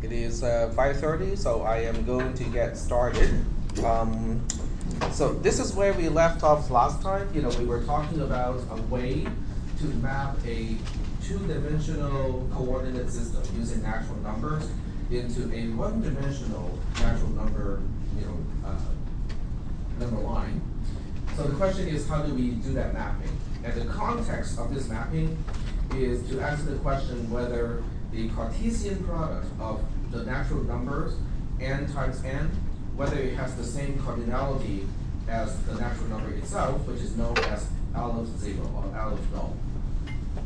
It is 5:30, so I am going to get started. So this is where we left off last time. We were talking about a way to map a two-dimensional coordinate system using natural numbers into a one-dimensional natural number, number line. So the question is, how do we do that mapping? And the context of this mapping is to answer the question whether the Cartesian product of the natural numbers n times n, whether it has the same cardinality as the natural number itself, which is known as L of 0 or L of null.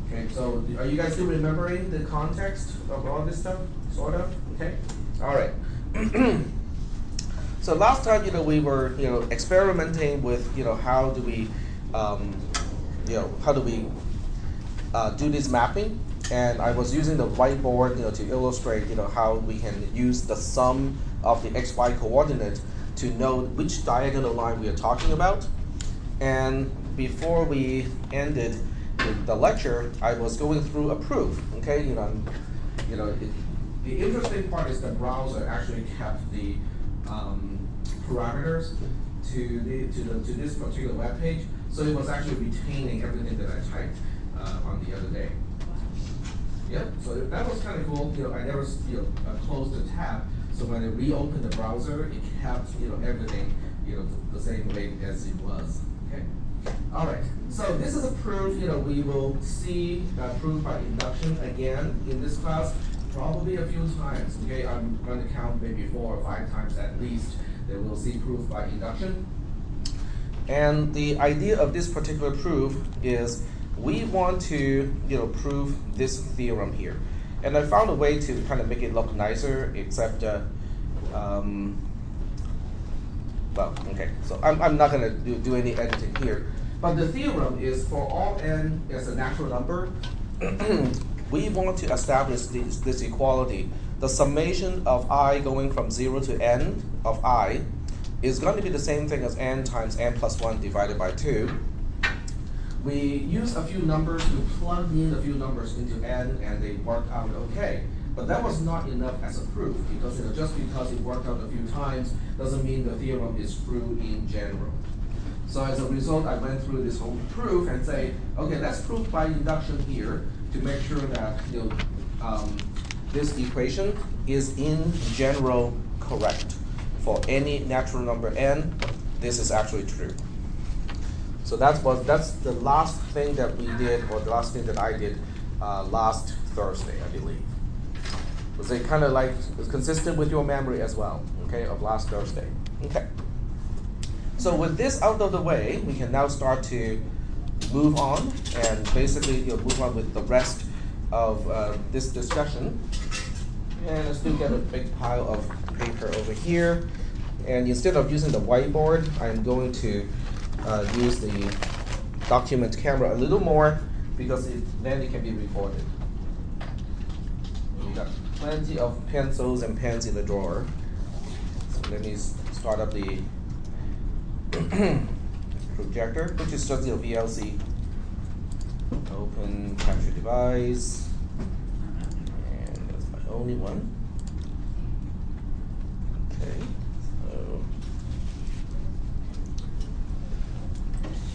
Okay, so are you guys still remembering the context of all this stuff, sort of? Okay, all right. So last time, we were, experimenting with, how do we, do this mapping? And I was using the whiteboard, to illustrate, how we can use the sum of the xy coordinate to know which diagonal line we are talking about. And before we ended the lecture, I was going through a proof. Okay, the interesting part is the browser actually kept the parameters to this particular web page, so it was actually retaining everything that I typed on the other day. Yep. So that was kind of cool. I never closed the tab, so when I reopened the browser, it kept everything the same way as it was. Okay. All right. So this is a proof. We will see proof by induction again in this class, probably a few times. Okay. I'm going to count maybe 4 or 5 times at least that we'll see proof by induction. And the idea of this particular proof is we want to prove this theorem here. And I found a way to kind of make it look nicer, except, well, okay, so I'm not going to do any editing here. But the theorem is for all n as a natural number, we want to establish this equality. The summation of I going from 0 to n of I is going to be the same thing as n times n plus 1 divided by 2. We use a few numbers, we plugged in a few numbers into n, and they worked out okay. But that was not enough as a proof, because just because it worked out a few times doesn't mean the theorem is true in general. So as a result, I went through this whole proof and say, okay, let's prove by induction here to make sure that this equation is in general correct. For any natural number n, this is actually true. So that's the last thing that we did, or the last thing that I did last Thursday, I believe. Was it kind of like consistent with your memory as well, okay, of last Thursday? Okay. So with this out of the way, we can now start to move on and basically move on with the rest of this discussion. And let's still get a big pile of paper over here. And instead of using the whiteboard, I'm going to use the document camera a little more, because then it can be recorded. We got plenty of pencils and pens in the drawer. So let me start up the projector, which is just VLC. Open capture device, and that's my only one. Okay.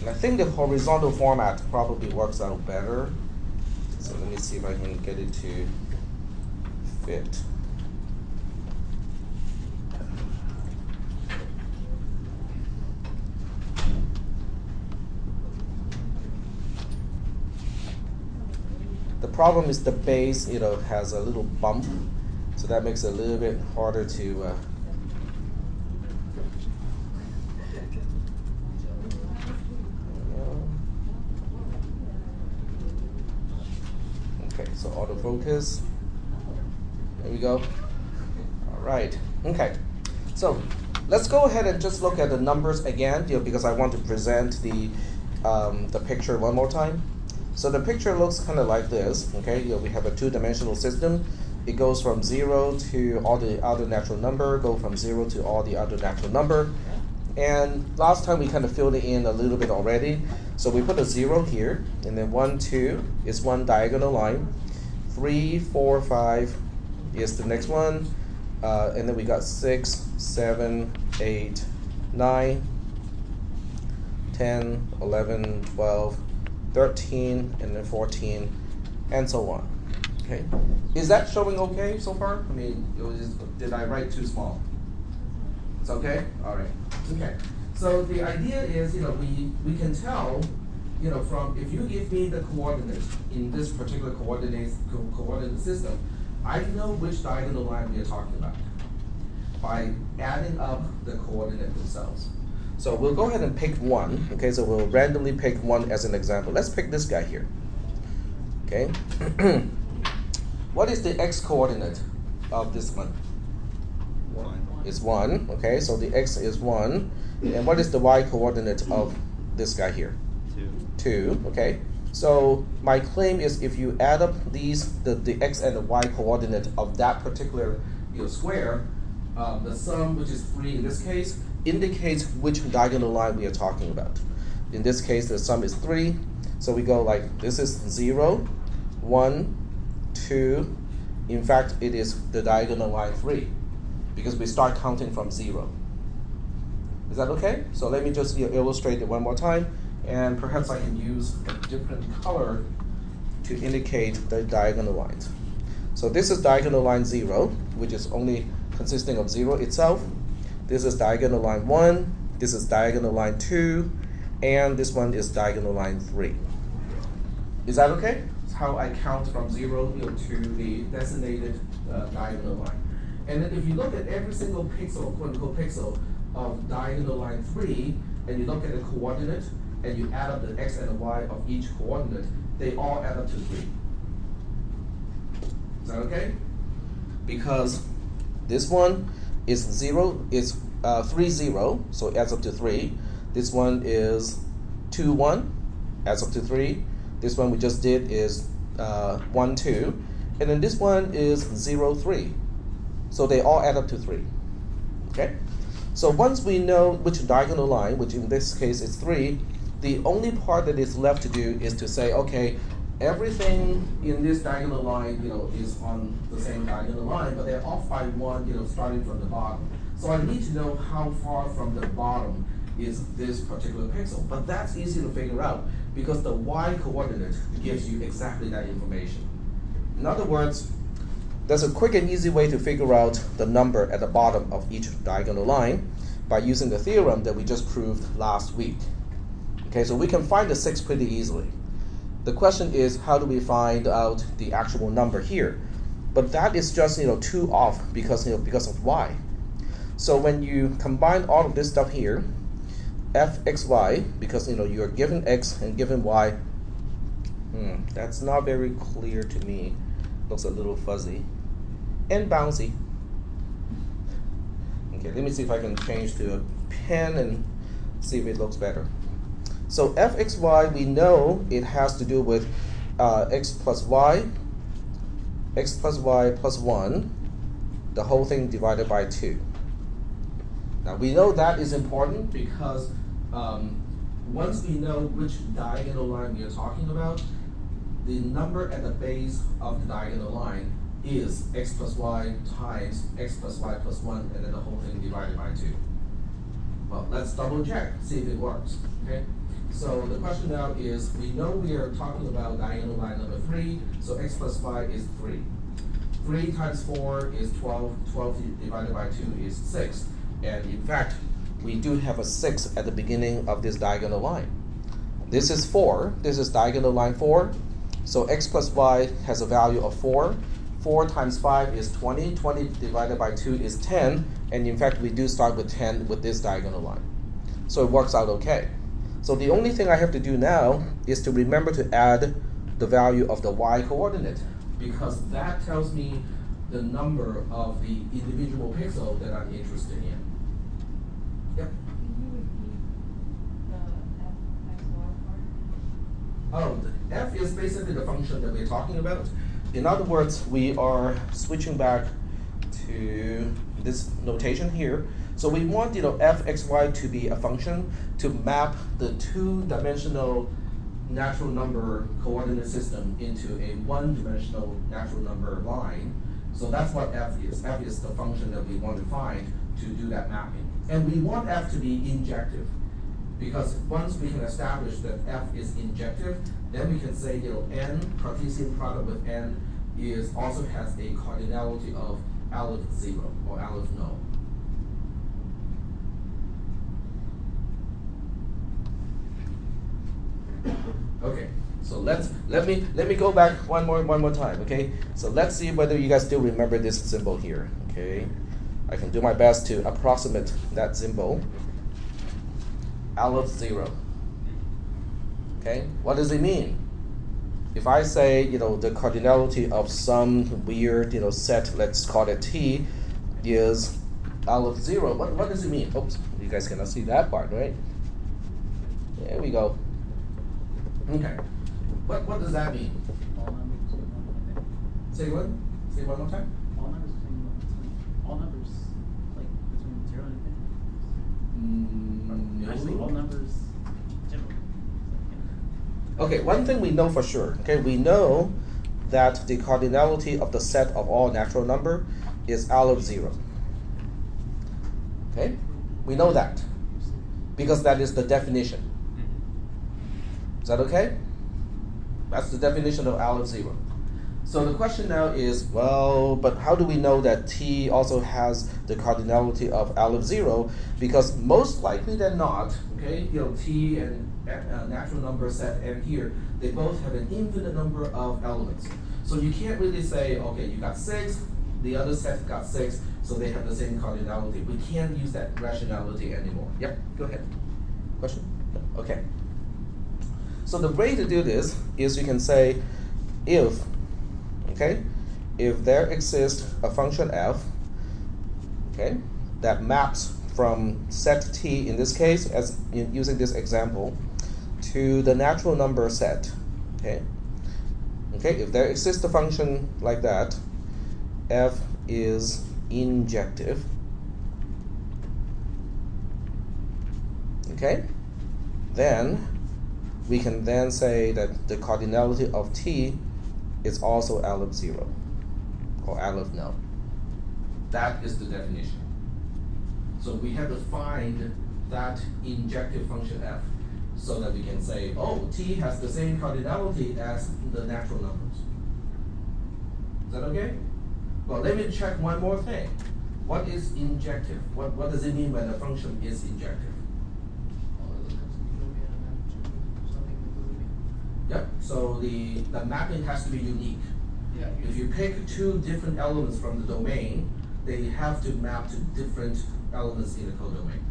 And I think the horizontal format probably works out better. So let me see if I can get it to fit. The problem is the base, has a little bump, so that makes it a little bit harder to okay, so autofocus. There we go. All right. Okay. So let's go ahead and just look at the numbers again, because I want to present the picture one more time. So the picture looks kind of like this. Okay. We have a two-dimensional system. It goes from 0 to all the other natural number, go from 0 to all the other natural number. And last time we kind of filled it in a little bit already. So we put a 0 here, and then 1, 2 is one diagonal line. 3, 4, 5 is the next one. And then we got 6, 7, 8, 9, 10, 11, 12, 13, and then 14, and so on. Okay, is that showing okay so far? I mean, did I write too small? It's okay? All right. Okay. So the idea is, we can tell, from if you give me the coordinates in this particular coordinate system, I know which diagonal line we are talking about by adding up the coordinate themselves. So we'll go ahead and pick one. Okay, so we'll randomly pick one as an example. Let's pick this guy here. Okay. What is the x coordinate of this one? 1. It's 1. Okay, so the x is 1. And what is the y coordinate of this guy here? 2. 2. Okay. So my claim is if you add up these, the x and the y coordinate of that particular square, the sum, which is 3 in this case, indicates which diagonal line we are talking about. In this case, the sum is 3. So we go like, this is 0, 1, 2. In fact, it is the diagonal line 3 because we start counting from 0. Is that okay? So let me just illustrate it one more time, and perhaps I can use a different color to indicate the diagonal lines. So this is diagonal line 0, which is only consisting of 0 itself. This is diagonal line 1, this is diagonal line 2, and this one is diagonal line 3. Is that okay? It's how I count from 0 to the designated diagonal line. And then if you look at every single pixel, quote-unquote pixel, of diagonal line 3, and you look at the coordinate, and you add up the x and the y of each coordinate, they all add up to 3. Is that okay? Because this one is 3, 0, so it adds up to 3. This one is 2, 1, adds up to 3. This one we just did is 1, 2. And then this one is 0, 3. So they all add up to 3. Okay? So once we know which diagonal line, which in this case is 3, the only part that is left to do is to say, okay, everything in this diagonal line, is on the same diagonal line, but they're off by 1, starting from the bottom. So I need to know how far from the bottom is this particular pixel. But that's easy to figure out because the y coordinate gives you exactly that information. In other words, there's a quick and easy way to figure out the number at the bottom of each diagonal line by using the theorem that we just proved last week. Okay, so we can find the 6 pretty easily. The question is, how do we find out the actual number here? But that is just 2 off because of y. So when you combine all of this stuff here, fxy, because you're given x and given y, that's not very clear to me. Looks a little fuzzy and bouncy. Okay, let me see if I can change to a pen and see if it looks better. So fxy, we know it has to do with x plus y plus 1, the whole thing divided by 2. Now we know that is important because once we know which diagonal line we are talking about, the number at the base of the diagonal line is x plus y times x plus y plus 1, and then the whole thing divided by 2. Well, let's double check, see if it works. Okay. So the question now is, we know we are talking about diagonal line number 3, so x plus y is 3. 3 times 4 is 12, 12 divided by 2 is 6. And in fact, we do have a 6 at the beginning of this diagonal line. This is 4, this is diagonal line 4, so x plus y has a value of 4. 4 times 5 is 20, 20 divided by 2 is 10, and in fact we do start with 10 with this diagonal line. So it works out okay. So the only thing I have to do now is to remember to add the value of the y coordinate, because that tells me the number of the individual pixel that I'm interested in. Yep. Can you repeat the fxy part? Oh, the f is basically the function that we're talking about. In other words, we are switching back to this notation here. So we want fxy to be a function to map the 2-dimensional natural number coordinate system into a 1-dimensional natural number line. So that's what f is. F is the function that we want to find to do that mapping. And we want f to be injective, because once we can establish that f is injective, then we can say, n, Cartesian product with n, also has a cardinality of aleph 0 or aleph no. Okay, so let me go back one more time. Okay, so let's see whether you guys still remember this symbol here. Okay, I can do my best to approximate that symbol. Aleph 0. Okay, what does it mean? If I say, the cardinality of some weird, set, let's call it T, is aleph 0, what does it mean? Oops, you guys cannot see that part, right? There we go. Okay, what does that mean? All numbers between 1 and 10. Say what? Say one more time? All numbers all numbers like between 0 and 10. Actually, all numbers generally. Okay, one thing we know for sure, okay, we know that the cardinality of the set of all natural number is aleph 0. Okay, we know that because that is the definition. Is that okay? That's the definition of aleph 0. So the question now is, well, but how do we know that T also has the cardinality of aleph 0? Because most likely than not, okay, T and natural number set n here, they both have an infinite number of elements. So you can't really say, okay, you got 6, the other set got 6, so they have the same cardinality. We can't use that rationality anymore. Yep, go ahead. Question? No? Okay. So the way to do this is you can say if there exists a function f, okay, that maps from set T, in this case, as using this example, to the natural number set, okay, if there exists a function like that, f is injective, okay, then we can then say that the cardinality of T is also aleph 0 or aleph no. That is the definition. So we have to find that injective function f so that we can say, oh, T has the same cardinality as the natural numbers. Is that okay? Well, let me check one more thing. What is injective? What does it mean when a function is injective? Yep, so the mapping has to be unique. Yeah. If you pick two different elements from the domain, they have to map to different elements in the codomain.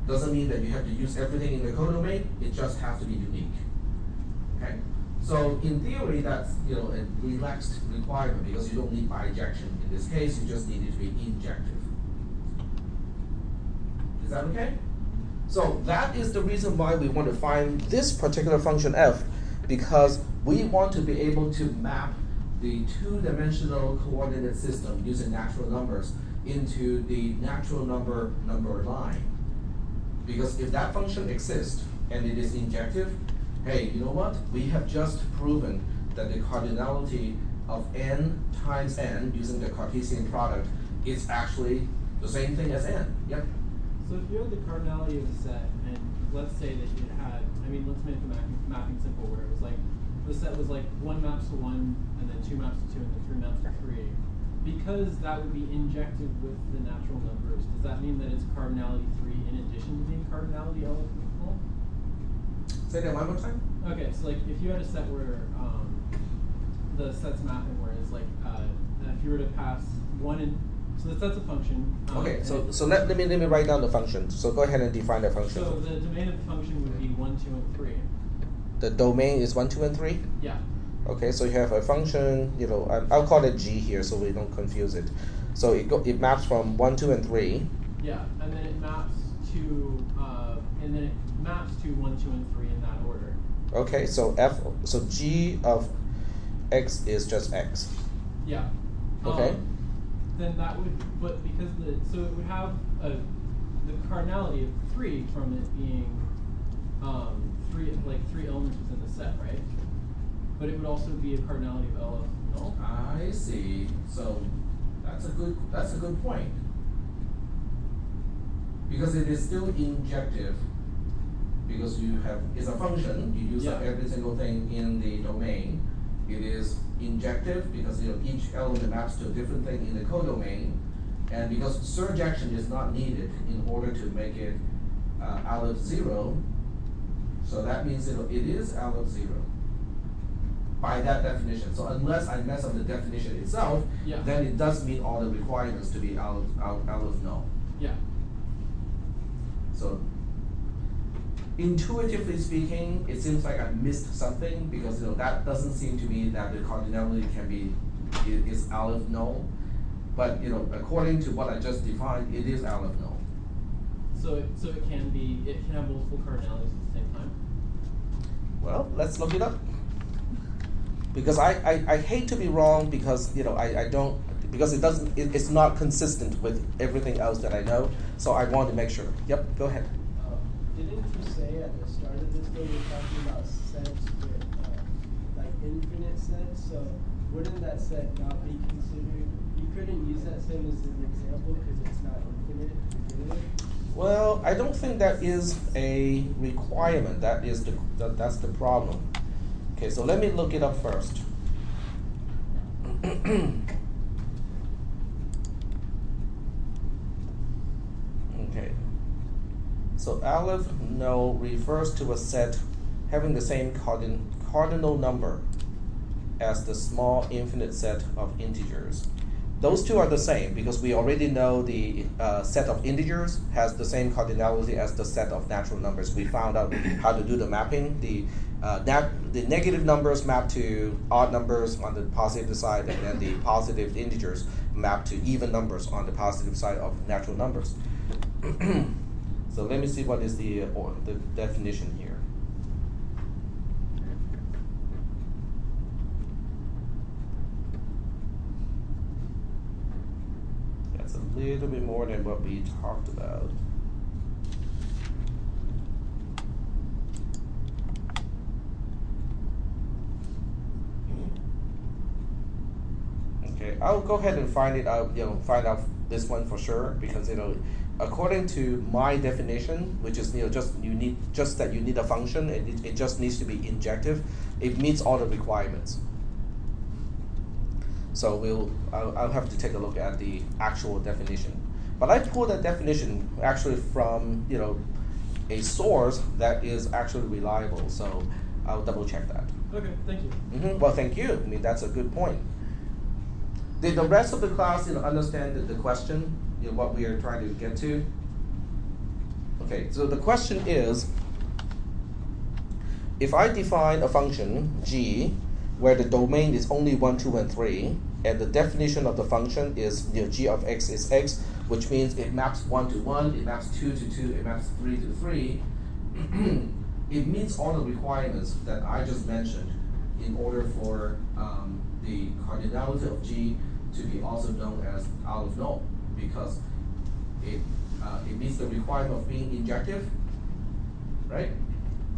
Doesn't mean that you have to use everything in the codomain, it just has to be unique. Okay? So in theory, that's a relaxed requirement because you don't need bijection. In this case, you just need it to be injective. Is that okay? So that is the reason why we want to find this particular function f, because we want to be able to map the two-dimensional coordinate system using natural numbers into the natural number line. Because if that function exists and it is injective, hey, you know what? We have just proven that the cardinality of n times n using the Cartesian product is actually the same thing as n. Yep. So if you had the cardinality of a set, and let's say that it had, let's make the mapping simple, where it was like, the set was like 1 maps to 1, and then 2 maps to 2, and then 3 maps to 3. Because that would be injected with the natural numbers, does that mean that it's cardinality 3 in addition to being cardinality eligible? Say that one more time. Okay, so like if you had a set where the set's mapping, where it's like if you were to pass 1 and so the set's a function. Okay, so let me write down the function. So go ahead and define the function. So the domain of the function would be 1, 2, and 3. The domain is 1, 2, and 3? Yeah. Okay, so you have a function, I'll call it G here so we don't confuse it. So it maps from 1, 2, and 3. Yeah, and then it maps to 1, 2, and 3 in that order. Okay, so G of x is just x. Yeah. Okay. Then that would, but because so it would have the cardinality of 3 from it being 3 elements within the set, right? But it would also be a cardinality of LF null. I see. So That's a good point. Because it is still injective, because it's a function, you use up Yeah. every single thing in the domain. It is injective because each element maps to a different thing in the codomain, and because surjection is not needed in order to make it aleph 0, so that means it is aleph 0 by that definition. So unless I mess up the definition itself, Yeah. then it does meet all the requirements to be aleph null. Yeah. So intuitively speaking, it seems like I missed something because that doesn't seem to me that the cardinality is aleph null. But according to what I just defined, it is aleph null. So it can have multiple cardinalities at the same time. Well, let's look it up. Because I hate to be wrong because I don't, because it's not consistent with everything else that I know. So I want to make sure. Yep, go ahead. Didn't you say at the start of this thing you're talking about sets with like infinite sets? So wouldn't that set not be considered? You couldn't use that set as an example because it's not infinite to begin with. Well, I don't think that is a requirement. That's the problem. Okay, so let me look it up first. Okay. So aleph null refers to a set having the same cardinal number as the small infinite set of integers. Those two are the same because we already know the set of integers has the same cardinality as the set of natural numbers. We found out how to do the mapping. The negative numbers map to odd numbers on the positive side, and then the positive integers map to even numbers on the positive side of natural numbers. So let me see what is the definition here. That's a little bit more than what we talked about. Okay, I'll go ahead and find it out. Find out this one for sure because according to my definition, which is you need a function and it just needs to be injective. It meets all the requirements. So I'll have to take a look at the actual definition. But I pulled that definition actually from a source that is actually reliable. So I'll double check that. Okay, thank you. Well, thank you. I mean, that's a good point. Did the rest of the class understand the question, what we are trying to get to? Okay, so the question is, if I define a function g where the domain is only 1, 2, and 3, and the definition of the function is g of x is x, which means it maps 1 to 1, it maps 2 to 2, it maps 3 to 3, it meets all the requirements that I just mentioned in order for the cardinality of g to be also known as aleph null, because it meets the requirement of being injective, right?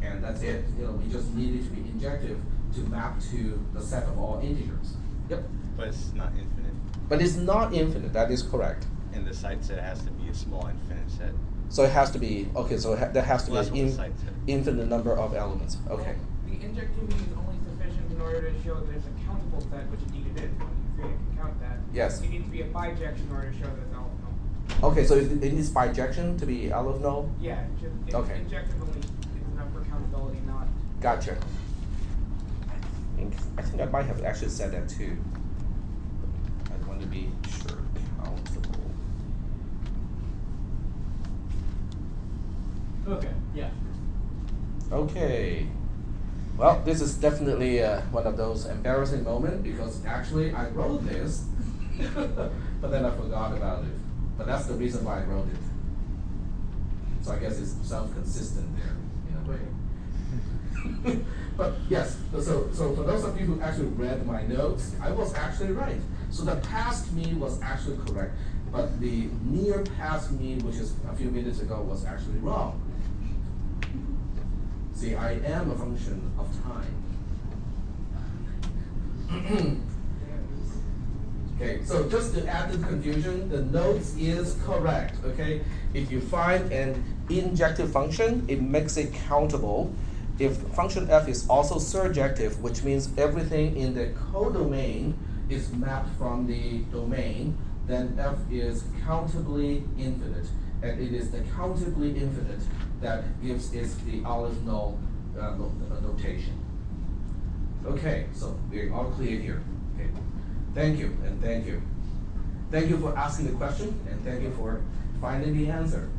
And that's it. We just need it to be injective to map to the set of all integers. Yep. But it's not infinite. But it's not infinite. That is correct. And the site set has to be a small infinite set. So it has to be okay. So there has to Well, that's be what the an site said. infinite number of elements. Okay. The injectivity is only sufficient in order to show that it's a countable set, which indeed it is. When you create it, can count that. Yes. It needs to be a bijection in order to show that it's aleph null. Okay. So it needs bijection to be aleph null. Yeah, Okay. injective only is enough for countability, not. Gotcha. I think I might have actually said that too. I want to be sure. Countable. Okay, yeah. Okay. Well, this is definitely one of those embarrassing moments because actually I wrote this, but then I forgot about it. But that's the reason why I wrote it. So I guess it's self-consistent there in a way. But yes, so for those of you who actually read my notes, I was actually right. So the past me was actually correct, but the near past me, which is a few minutes ago, was actually wrong. See, I am a function of time. Okay, so just to add to the confusion, the notes is correct, okay? If you find an injective function, it makes it countable. If function f is also surjective, which means everything in the codomain is mapped from the domain, then f is countably infinite. And it is the countably infinite that gives it the olive null notation. Okay, so we're all clear here. Okay. Thank you, and thank you. Thank you for asking the question, and thank you for finding the answer.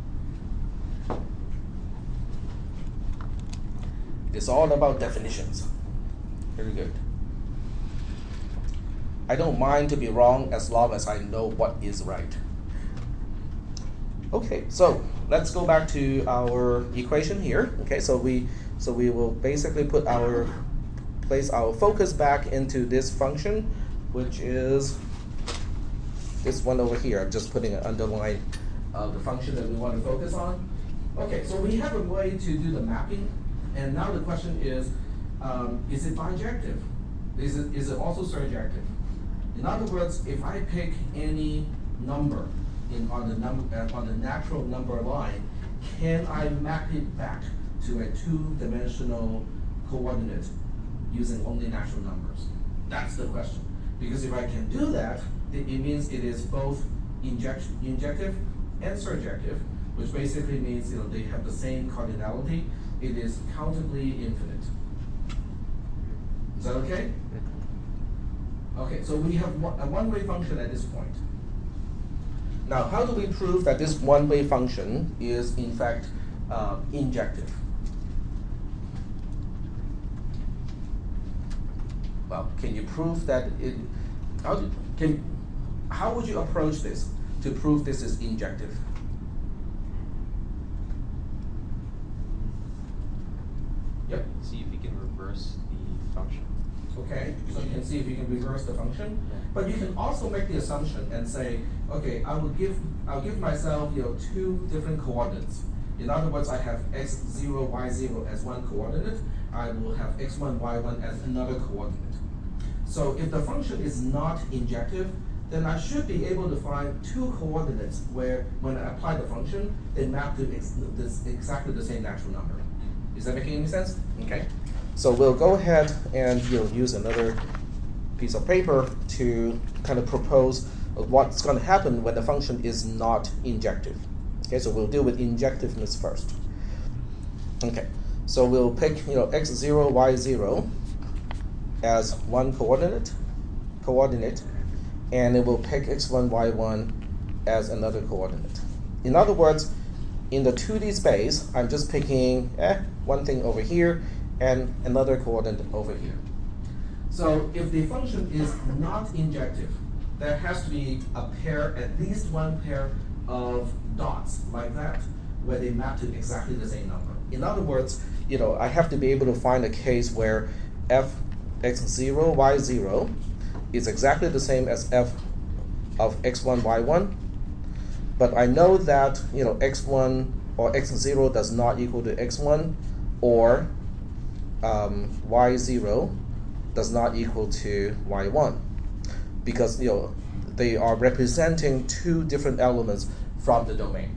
It's all about definitions. Very good. I don't mind to be wrong as long as I know what is right. Okay, so let's go back to our equation here. Okay, so we will basically place our focus back into this function, which is this one over here. I'm just putting an underline of the function that we want to focus on. Okay, so we have a way to do the mapping, and now the question is it bijective? Is it also surjective? In other words, if I pick any number on the natural number line, can I map it back to a two-dimensional coordinate using only natural numbers? That's the question. Because if I can do that, it means it is both injective and surjective, which basically means they have the same cardinality. It is countably infinite. Is that okay? Okay, so we have a one-way function at this point. Now, how do we prove that this one-way function is in fact injective? Well, can you prove that it? How would you approach this to prove this is injective? Yep. See if you can reverse the function. Okay, so you can see if you can reverse the function, but you can also make the assumption and say, okay, I'll give myself two different coordinates. In other words, I have x0, y0 as one coordinate. I will have x1, y1 as another coordinate. So if the function is not injective, then I should be able to find two coordinates where, when I apply the function, they map to exactly the same natural number. Is that making any sense? Okay. So we'll go ahead and use another piece of paper to kind of propose what's going to happen when the function is not injective. Okay, so we'll deal with injectiveness first. Okay, so we'll pick x0, y0 as one coordinate, and it will pick x1, y1 as another coordinate. In other words, in the 2D space, I'm just picking one thing over here and another coordinate over here. So if the function is not injective, there has to be a pair, at least one pair of dots like that, where they map to exactly the same number. In other words, I have to be able to find a case where f x0, y0 is exactly the same as f of x1, y1, but I know that x1 or x0 does not equal to x1, or y0 does not equal to y1, because they are representing two different elements from the domain.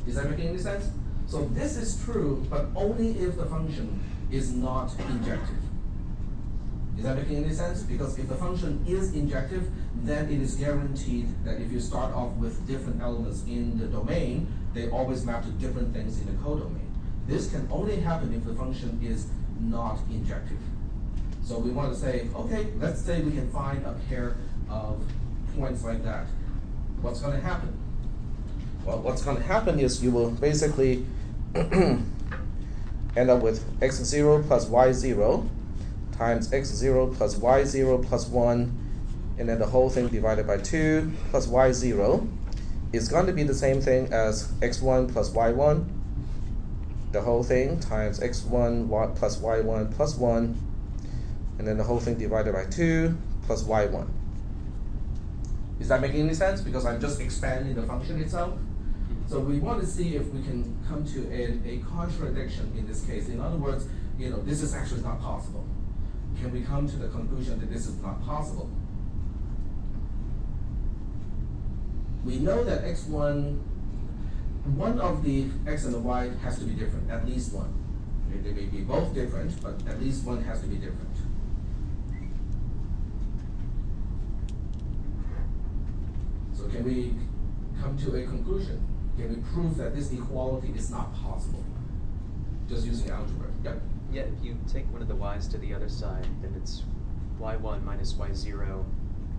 Is that making any sense? So this is true, but only if the function is not injective. Is that making any sense? Because if the function is injective, then it is guaranteed that if you start off with different elements in the domain, they always map to different things in the codomain. This can only happen if the function is not injective. So we want to say, okay, let's say we can find a pair of points like that. What's going to happen? Well, what's going to happen is you will basically end up with x0 plus y0 times x0 plus y0 plus 1, and then the whole thing divided by 2 plus y0 is going to be the same thing as x1 plus y1, the whole thing times x1 plus y1 plus 1, and then the whole thing divided by 2 plus y1. Is that making any sense? Because I'm just expanding the function itself. So we want to see if we can come to a contradiction in this case. In other words, this is actually not possible. Can we come to the conclusion that this is not possible? we know that x1, one of the x and the y has to be different, at least one. Okay, they may be both different, but at least one has to be different. So can we come to a conclusion? Can we prove that this equality is not possible? Just using algebra. Yep. Yeah, if you take one of the y's to the other side, then it's y1 minus y0,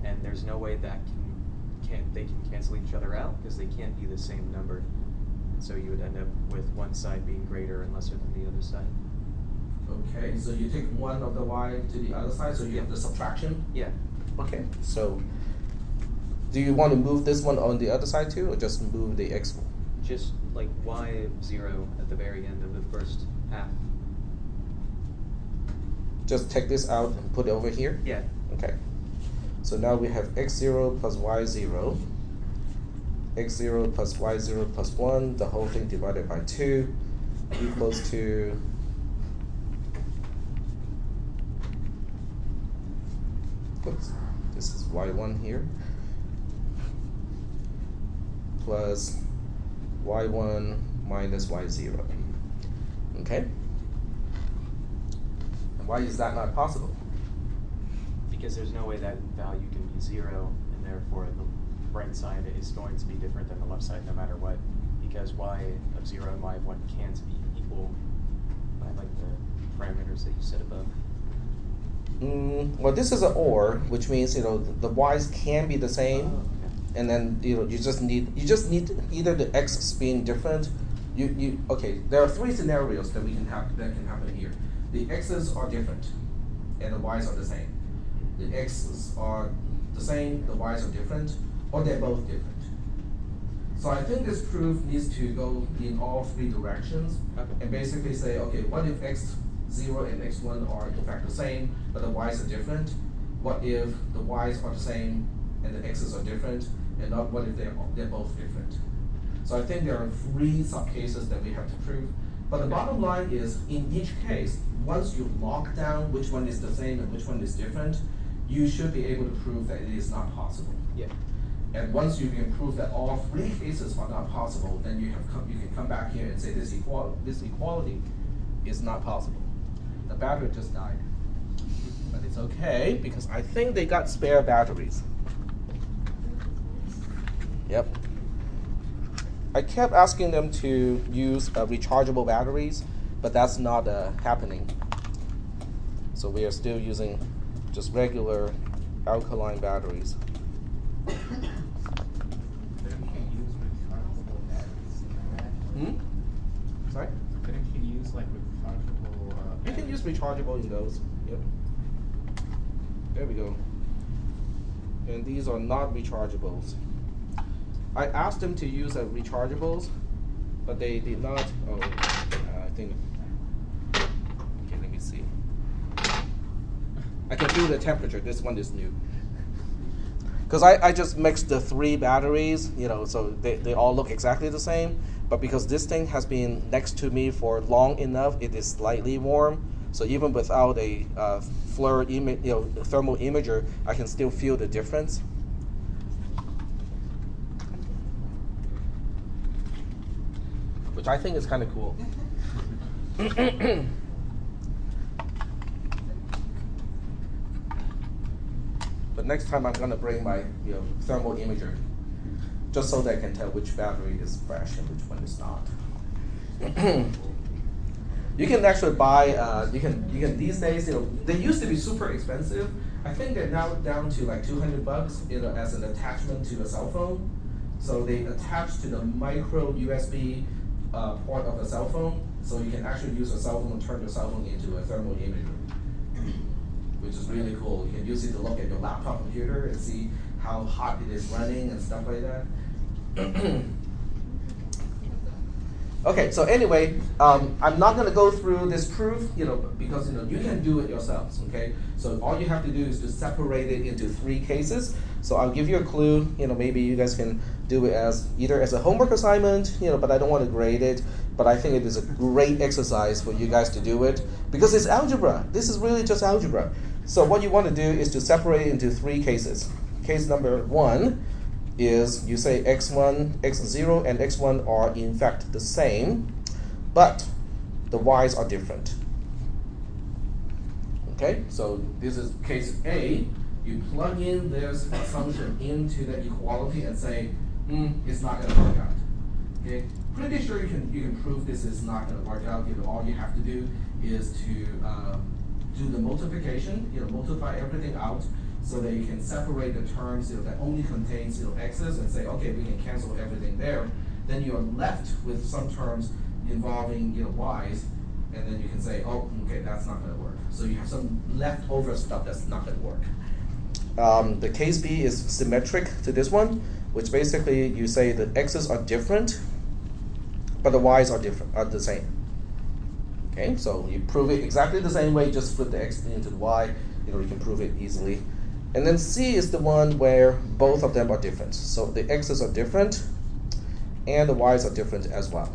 and there's no way that they can cancel each other out because they can't be the same number. So you would end up with one side being greater and lesser than the other side. Okay, so you take one of the y to the other side, so you have the subtraction? Yeah. Okay, so do you want to move this one on the other side too, or just move the x? Just like y0 at the very end of the first half. Just take this out and put it over here? Yeah. Okay. So now we have x0 plus y0, x0 plus y0 plus 1, the whole thing divided by 2, equals to oops, this is y1 here, plus y1 minus y0. Okay? And why is that not possible? Because there's no way that value can be 0, and therefore the right side is going to be different than the left side no matter what, because y of 0 and y of 1 can't be equal by like the parameters that you said above. Well, this is an OR, which means the y's can be the same, Okay. and then you just need either the x being different. Okay, there are three scenarios that can happen here. The x's are different, and the y's are the same. The x's are the same, the y's are different, or they're both different. So I think this proof needs to go in all three directions, Okay. and basically say, okay, what if x0 and x1 are in fact the same, but the y's are different? What if the y's are the same and the x's are different, and not what if they're both different? So I think there are three subcases that we have to prove. But the bottom line is, in each case, once you lock down which one is the same and which one is different, you should be able to prove that it is not possible. Yeah. And once you can prove that all three cases are not possible, then you can come back here and say this equality is not possible. The battery just died. But it's okay, because I think they got spare batteries. Yep. I kept asking them to use rechargeable batteries, but that's not happening. So we are still using just regular alkaline batteries. Sorry? Couldn't you use like rechargeable? You can use rechargeable in those. Yep. There we go. And these are not rechargeables. I asked them to use rechargeables, but they did not. Oh, I think. Okay, let me see. I can feel the temperature. This one is new. Because I just mixed the three batteries, so they all look exactly the same. But because this thing has been next to me for long enough, it is slightly warm. So even without a thermal imager, I can still feel the difference. Which I think is kind of cool. But next time I'm gonna bring my thermal imager, just so that I can tell which battery is fresh and which one is not. You can actually buy. You can these days. They used to be super expensive. I think they're now down to like $200. As an attachment to a cell phone. So they attach to the micro USB port of a cell phone. So you can actually use a cell phone and turn your cell phone into a thermal imager, which is really cool. You can use it to look at your laptop computer and see how hot it is running and stuff like that. Okay, so anyway, I'm not going to go through this proof, because you can do it yourselves. Okay, so all you have to do is to separate it into three cases. So I'll give you a clue. Maybe you guys can do it either as a homework assignment. But I don't want to grade it. But I think it is a great exercise for you guys to do it because it's algebra. This is really just algebra. So what you want to do is to separate it into three cases. Case number one is you say x1, x0, and x1 are in fact the same, but the y's are different. Okay, so this is case A. You plug in this assumption into the equality and say, it's not going to work out. Okay, pretty sure you can prove this is not going to work out. All you have to do is to do the multiplication. Multiply everything out so that you can separate the terms that only contains x's and say, okay, we can cancel everything there. Then you are left with some terms involving y's, and then you can say, oh, okay, that's not going to work. So you have some leftover stuff that's not going to work. The case B is symmetric to this one, which basically you say the x's are different, but the y's are the same. Okay, so you prove it exactly the same way, just flip the x into the y. You can prove it easily. And then C is the one where both of them are different. So the x's are different, and the y's are different as well.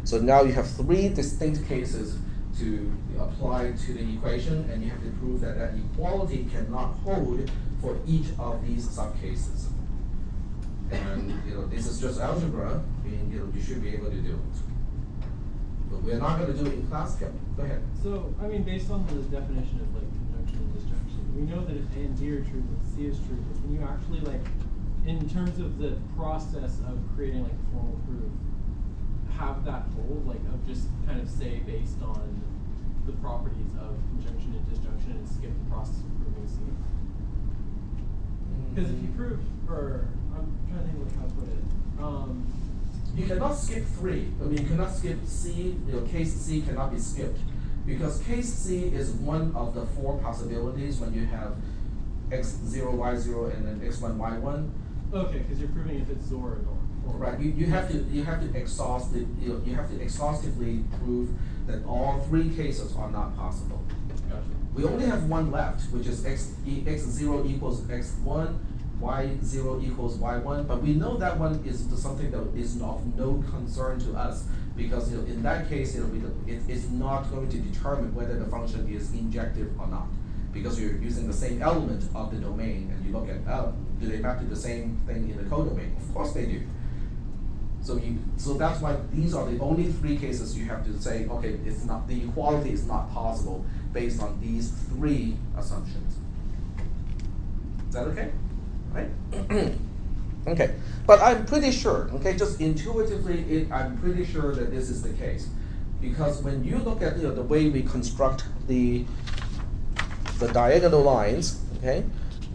So now you have three distinct cases to apply to the equation, and you have to prove that that equality cannot hold for each of these subcases. And this is just algebra, and you should be able to do it. But we're not going to do it in class. Go ahead. So, I mean, based on the definition of conjunction and disjunction, we know that if A and B are true, that C is true. But can you actually in terms of the process of creating a formal proof, have that hold, of just kind of say based on the properties of conjunction and disjunction and skip the process of proving C? Because if you prove, or I'm trying to think how to put it. You cannot skip 3. You cannot skip C. Case C cannot be skipped because case C is one of the 4 possibilities when you have x0, y0, and then x1, y1. Okay, because you're proving if it's XOR or NOR. Right. You have to exhaustively prove that all 3 cases are not possible. Gotcha. We only have one left, which is x0 equals x1. y0 equals y1, but we know that one is something that is of no concern to us because in that case it is not going to determine whether the function is injective or not because you're using the same element of the domain and you look at do they map to the same thing in the codomain? Of course they do. So that's why these are the only 3 cases you have to say, okay, the equality is not possible based on these 3 assumptions. Is that okay? Right? Okay, but I'm pretty sure, just intuitively, I'm pretty sure that this is the case. Because when you look at the way we construct the diagonal lines,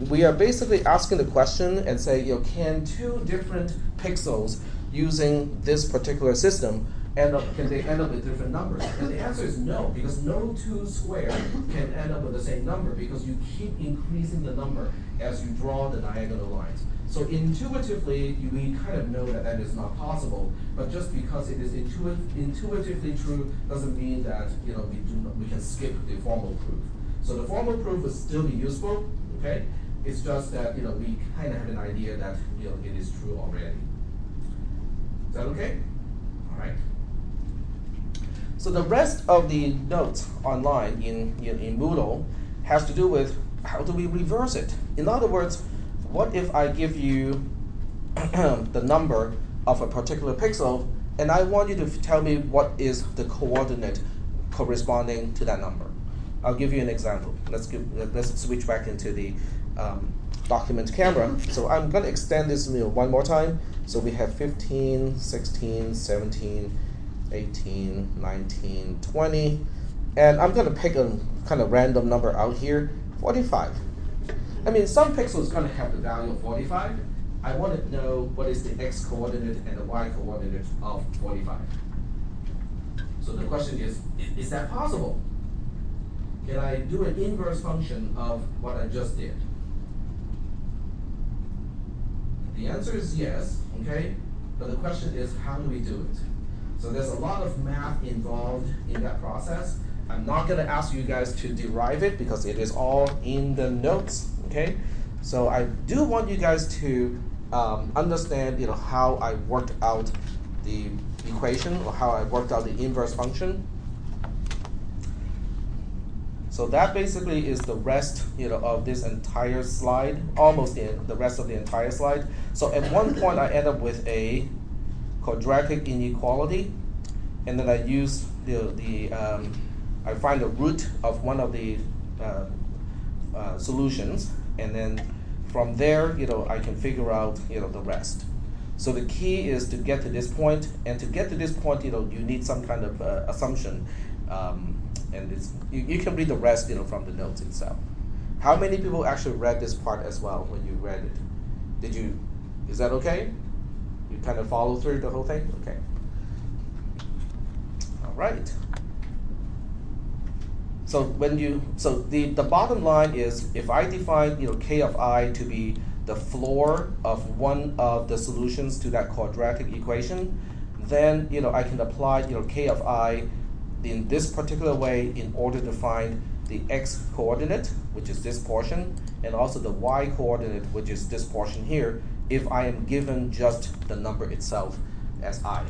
we are basically asking the question and say, can 2 different pixels using this particular system can they end up with different numbers? And the answer is no, because no 2 squared can end up with the same number because you keep increasing the number as you draw the diagonal lines. So intuitively, we kind of know that that is not possible, but just because it is intuitively true doesn't mean that we can skip the formal proof. So the formal proof will still be useful, okay? It's just that we kind of have an idea that it is true already. Is that okay? All right. So the rest of the notes online in Moodle has to do with how do we reverse it? In other words, what if I give you the number of a particular pixel and I want you to tell me what is the coordinate corresponding to that number? I'll give you an example. Let's switch back into the document camera. So I'm going to extend this one more time. So we have 15, 16, 17, 18, 19, 20, and I'm going to pick a kind of random number out here, 45. I mean, some pixel is going to have the value of 45. I want to know what is the x coordinate and the y coordinate of 45. So the question is that possible? Can I do an inverse function of what I just did? The answer is yes, okay? But the question is, how do we do it? So there's a lot of math involved in that process. I'm not going to ask you guys to derive it because it is all in the notes, okay? So I do want you guys to understand, how I worked out the equation or how I worked out the inverse function. So So that basically is the rest, of this entire slide, almost the rest of the entire slide. So at one point I end up with a quadratic inequality, and then I use I find the root of one of the solutions, and then from there, I can figure out, the rest. So the key is to get to this point, and to get to this point, you need some kind of assumption, and you can read the rest, from the notes itself. How many people actually read this part as well when you read it? Is that okay? You kind of follow through the whole thing? Okay. All right. So the bottom line is, if I define k of I to be the floor of one of the solutions to that quadratic equation, then I can apply k of I in this particular way in order to find the x coordinate, which is this portion, and also the y coordinate, which is this portion here, if I am given just the number itself as I.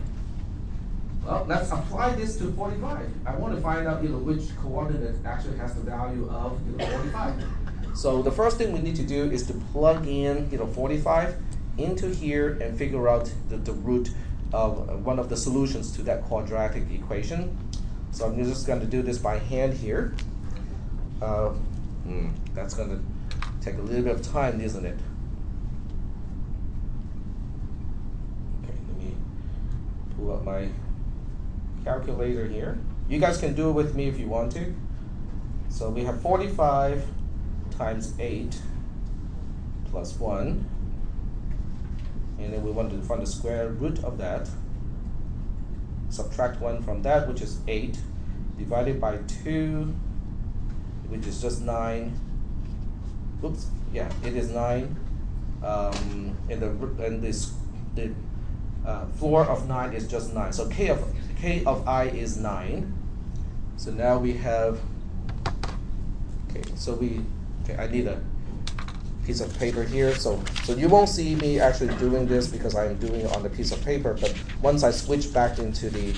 Well, let's apply this to 45. I want to find out which coordinate actually has the value of 45. So the first thing we need to do is to plug in 45 into here and figure out the root of one of the solutions to that quadratic equation. So I'm just going to do this by hand here. That's going to take a little bit of time, isn't it? Okay, let me pull up my calculator here. You guys can do it with me if you want to. So we have 45 times 8 plus 1. And then we want to find the square root of that. Subtract 1 from that, which is 8, divided by 2, which is just 9. Oops, yeah, it is 9. And the floor of 9 is just 9. So k of I is 9. So now we have, I need a piece of paper here. So you won't see me actually doing this because I'm doing it on the piece of paper, but once I switch back into the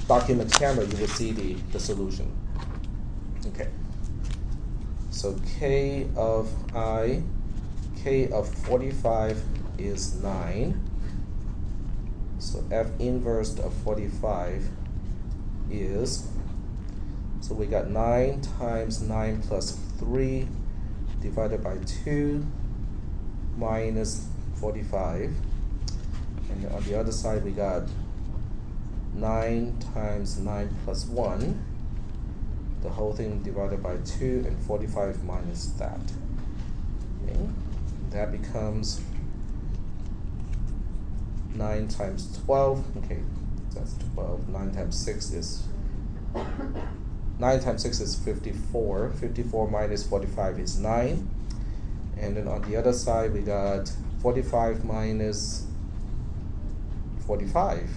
document camera, you will see the solution. Okay. So k of 45 is 9. So f inverse of 45 is, so we got 9 times 9 plus 3 divided by 2 minus 45. And on the other side we got 9 times 9 plus 1, the whole thing divided by 2, and 45 minus that. Okay. That becomes 9 times 12, okay, that's 12. 9 times 6 is 54. 54 minus 45 is 9. And then on the other side, we got 45 minus 45.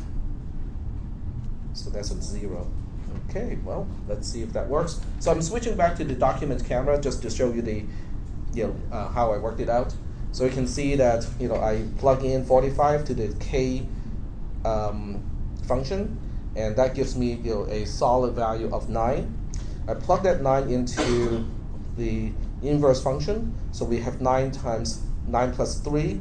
So that's a 0. Okay, well, let's see if that works. So I'm switching back to the document camera just to show you how I worked it out. So you can see that I plug in 45 to the k function, and that gives me a solid value of 9. I plug that 9 into the inverse function, so we have 9 times 9 plus 3,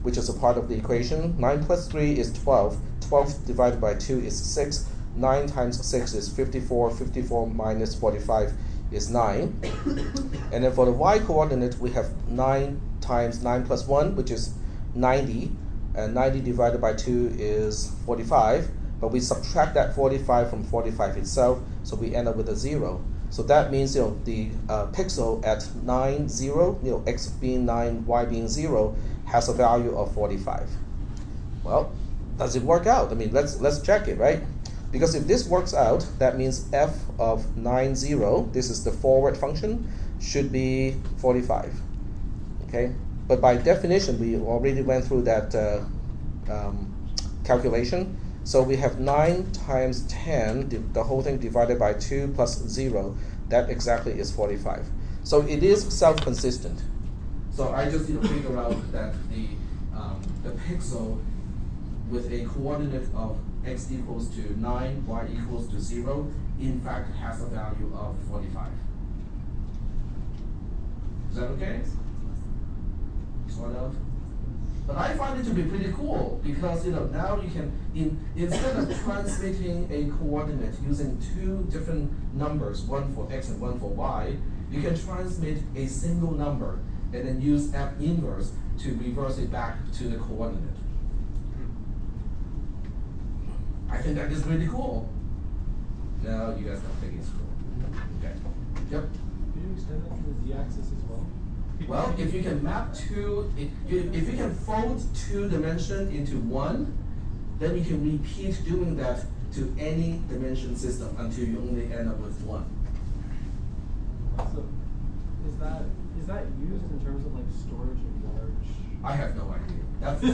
which is a part of the equation. 9 plus 3 is 12. 12 divided by 2 is 6. 9 times 6 is 54. 54 minus 45 is 9. And then for the y coordinate, we have 9 times 9 plus 1, which is 90. And 90 divided by 2 is 45. But we subtract that 45 from 45 itself, so we end up with a 0. So that means the pixel at 9, 0, x being 9, y being 0, has a value of 45. Well, does it work out? I mean, let's check it, right? Because if this works out, that means f of 9, 0, this is the forward function, should be 45. Okay, but by definition, we already went through that calculation. So we have 9 times 10, the whole thing divided by 2 plus 0. That exactly is 45. So it is self-consistent. So I just figure out that the pixel with a coordinate of x equals to 9, y equals to 0 in fact has a value of 45. Is that okay? Sort of. But I find it to be pretty cool because now you can instead of transmitting a coordinate using two different numbers, one for x and one for y, you can transmit a single number and then use F inverse to reverse it back to the coordinate. I think that is really cool. No, you guys don't think it's cool. Okay. Yep. Can you extend that to the z-axis as well? Well, if you can map if you can fold two dimension into one, then you can repeat doing that to any dimension system until you only end up with one. So, is that used in terms of like storage of large? I have no idea.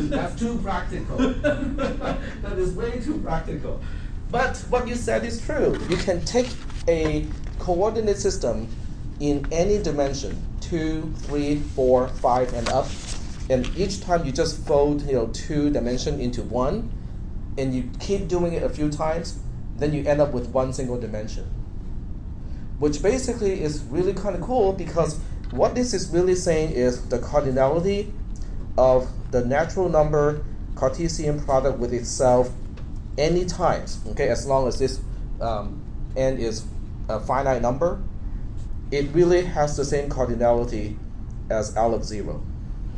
That's too practical. That is way too practical. But what you said is true. You can take a coordinate system in any dimension, 2, 3, 4, 5, and up, and each time you just fold two dimension into one, and you keep doing it a few times, then you end up with one single dimension. Which basically is really kind of cool because what this is really saying is the cardinality of the natural number Cartesian product with itself any times, okay, as long as this n is a finite number, it really has the same cardinality as L of 0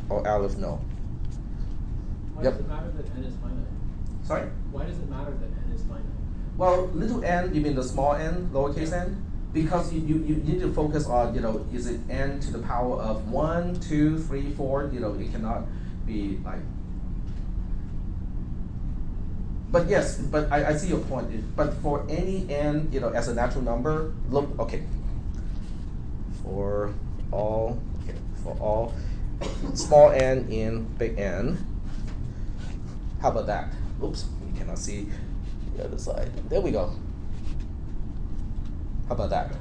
or L of no. Why Yep. does it matter that n is finite? Sorry? Why does it matter that n is finite? Well, little n, you mean the small n, lowercase n? Because you need to focus on, is it n to the power of 1, 2, 3, 4, it cannot be like. But yes, but I see your point. But for any n, as a natural number, look, okay. For all small n in big N, how about that? Oops, you cannot see the other side. There we go. How about that?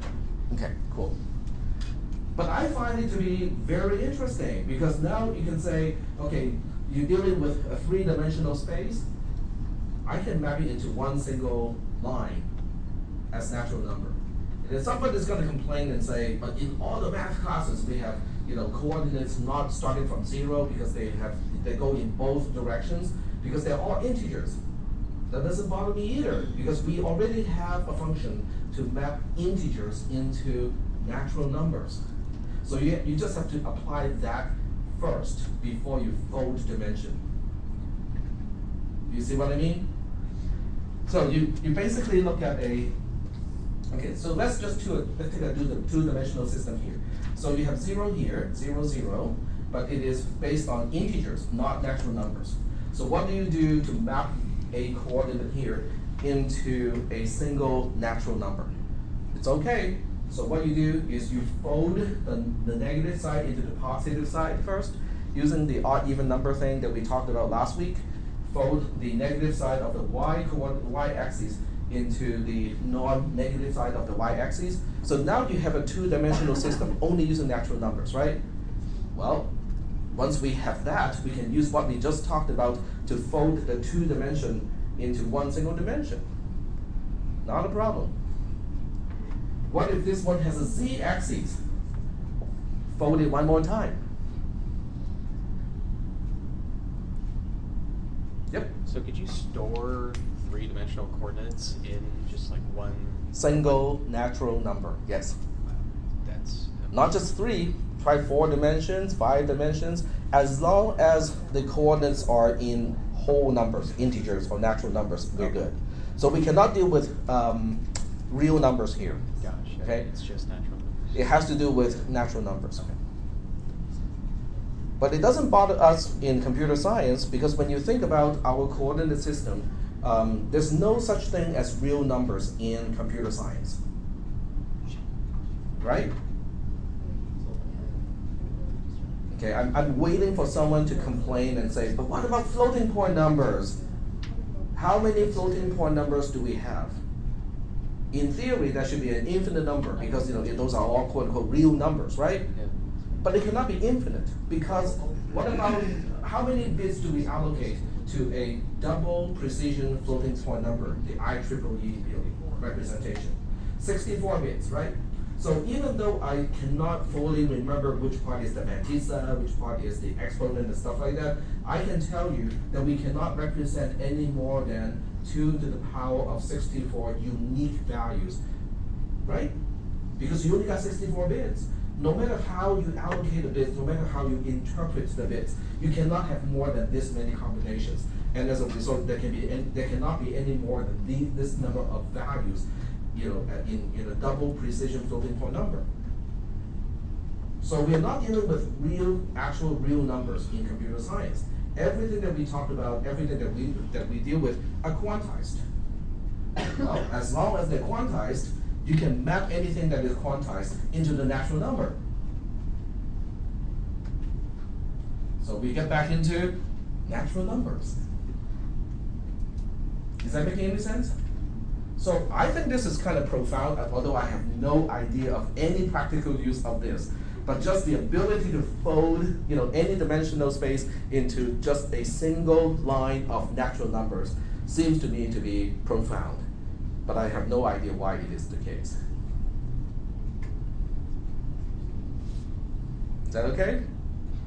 Okay, cool. But I find it to be very interesting because now you can say, okay, you're dealing with a three-dimensional space. I can map it into one single line as natural number. And then somebody's going to complain and say, but in all the math classes we have, coordinates not starting from 0 because they go in both directions because they're all integers. That doesn't bother me either because we already have a function to map integers into natural numbers. So you just have to apply that first before you fold dimension. You see what I mean? So you basically look at okay, so let's take do the two-dimensional system here. So you have 0 here, 0, 0, but it is based on integers, not natural numbers. So what do you do to map a coordinate here into a single natural number? It's okay. So what you do is you fold the negative side into the positive side first, using the odd even number thing that we talked about last week. Fold the negative side of the y-axis into the non-negative side of the y-axis. So now you have a two-dimensional system only using natural numbers, right? Well, once we have that, we can use what we just talked about to fold the two dimension into one single dimension. Not a problem. What if this one has a z-axis? Fold it one more time. Yep. So could you store three-dimensional coordinates in just like one Single natural number, yes. That's Not just 3, try 4 dimensions, 5 dimensions, as long as the coordinates are in whole numbers, integers or natural numbers, we're good. So we cannot deal with real numbers here. Gosh, Okay. It's just natural numbers. It has to do with natural numbers. But it doesn't bother us in computer science because when you think about our coordinate system, there's no such thing as real numbers in computer science. Right? Okay, I'm waiting for someone to complain and say, but what about floating point numbers? How many floating point numbers do we have? In theory, that should be an infinite number because those are all quote unquote real numbers, right? Yeah. But it cannot be infinite because what about how many bits do we allocate to a double precision floating point number, the IEEE representation? 64 bits, right? So even though I cannot fully remember which part is the mantissa, which part is the exponent and stuff like that, I can tell you that we cannot represent any more than 2 to the power of 64 unique values, right? Because you only got 64 bits. No matter how you allocate the bits, no matter how you interpret the bits, you cannot have more than this many combinations. And as a result, there cannot be any more than this number of values, in a double precision floating point number. So we are not dealing with actual real numbers in computer science. Everything that we talk about, everything that we deal with are quantized. Well, as long as they're quantized, you can map anything that is quantized into the natural number. So we get back into natural numbers. Is that making any sense? So I think this is kind of profound, although I have no idea of any practical use of this. But just the ability to fold, any dimensional space into just a single line of natural numbers seems to me to be profound. But I have no idea why it is the case. Is that okay?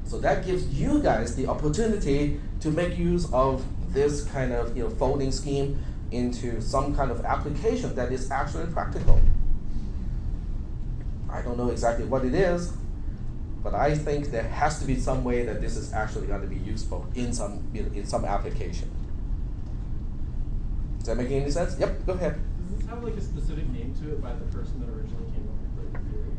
So that gives you guys the opportunity to make use of this kind of folding scheme into some kind of application that is actually practical. I don't know exactly what it is, but I think there has to be some way that this is actually going to be useful in some application. Is that making any sense? Yep, go ahead. Does this have like a specific name to it by the person that originally came up with the theory?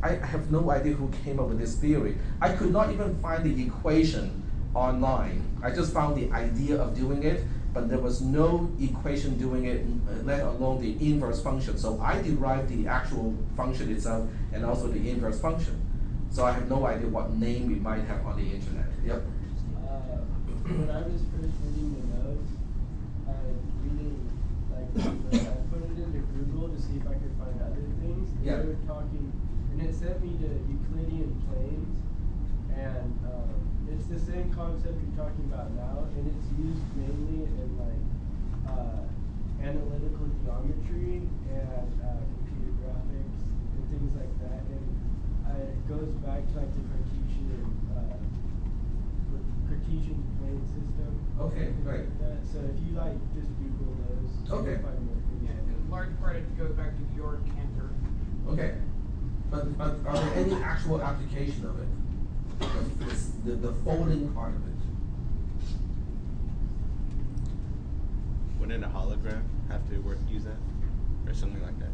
I have no idea who came up with this theory. I could not even find the equation online. I just found the idea of doing it, but there was no equation doing it, let alone the inverse function. So I derived the actual function itself and also the inverse function. So I have no idea what name we might have on the internet. Yep. When I was first reading the notes, I put it into Google to see if I could find other things. And Yeah. they were talking, and it sent me to Euclidean planes, and it's the same concept you're talking about now, and it's used mainly in analytical geometry and computer graphics and things like that. And it goes back to the Cartesian plane system. Okay, right. Like that. So if you just Google those, Okay. you'll find more things. Yeah, in large part it goes back to your Cantor. Okay. But are there any actual application of it? The folding part of it. Wouldn't a hologram have to use that? Or something like that?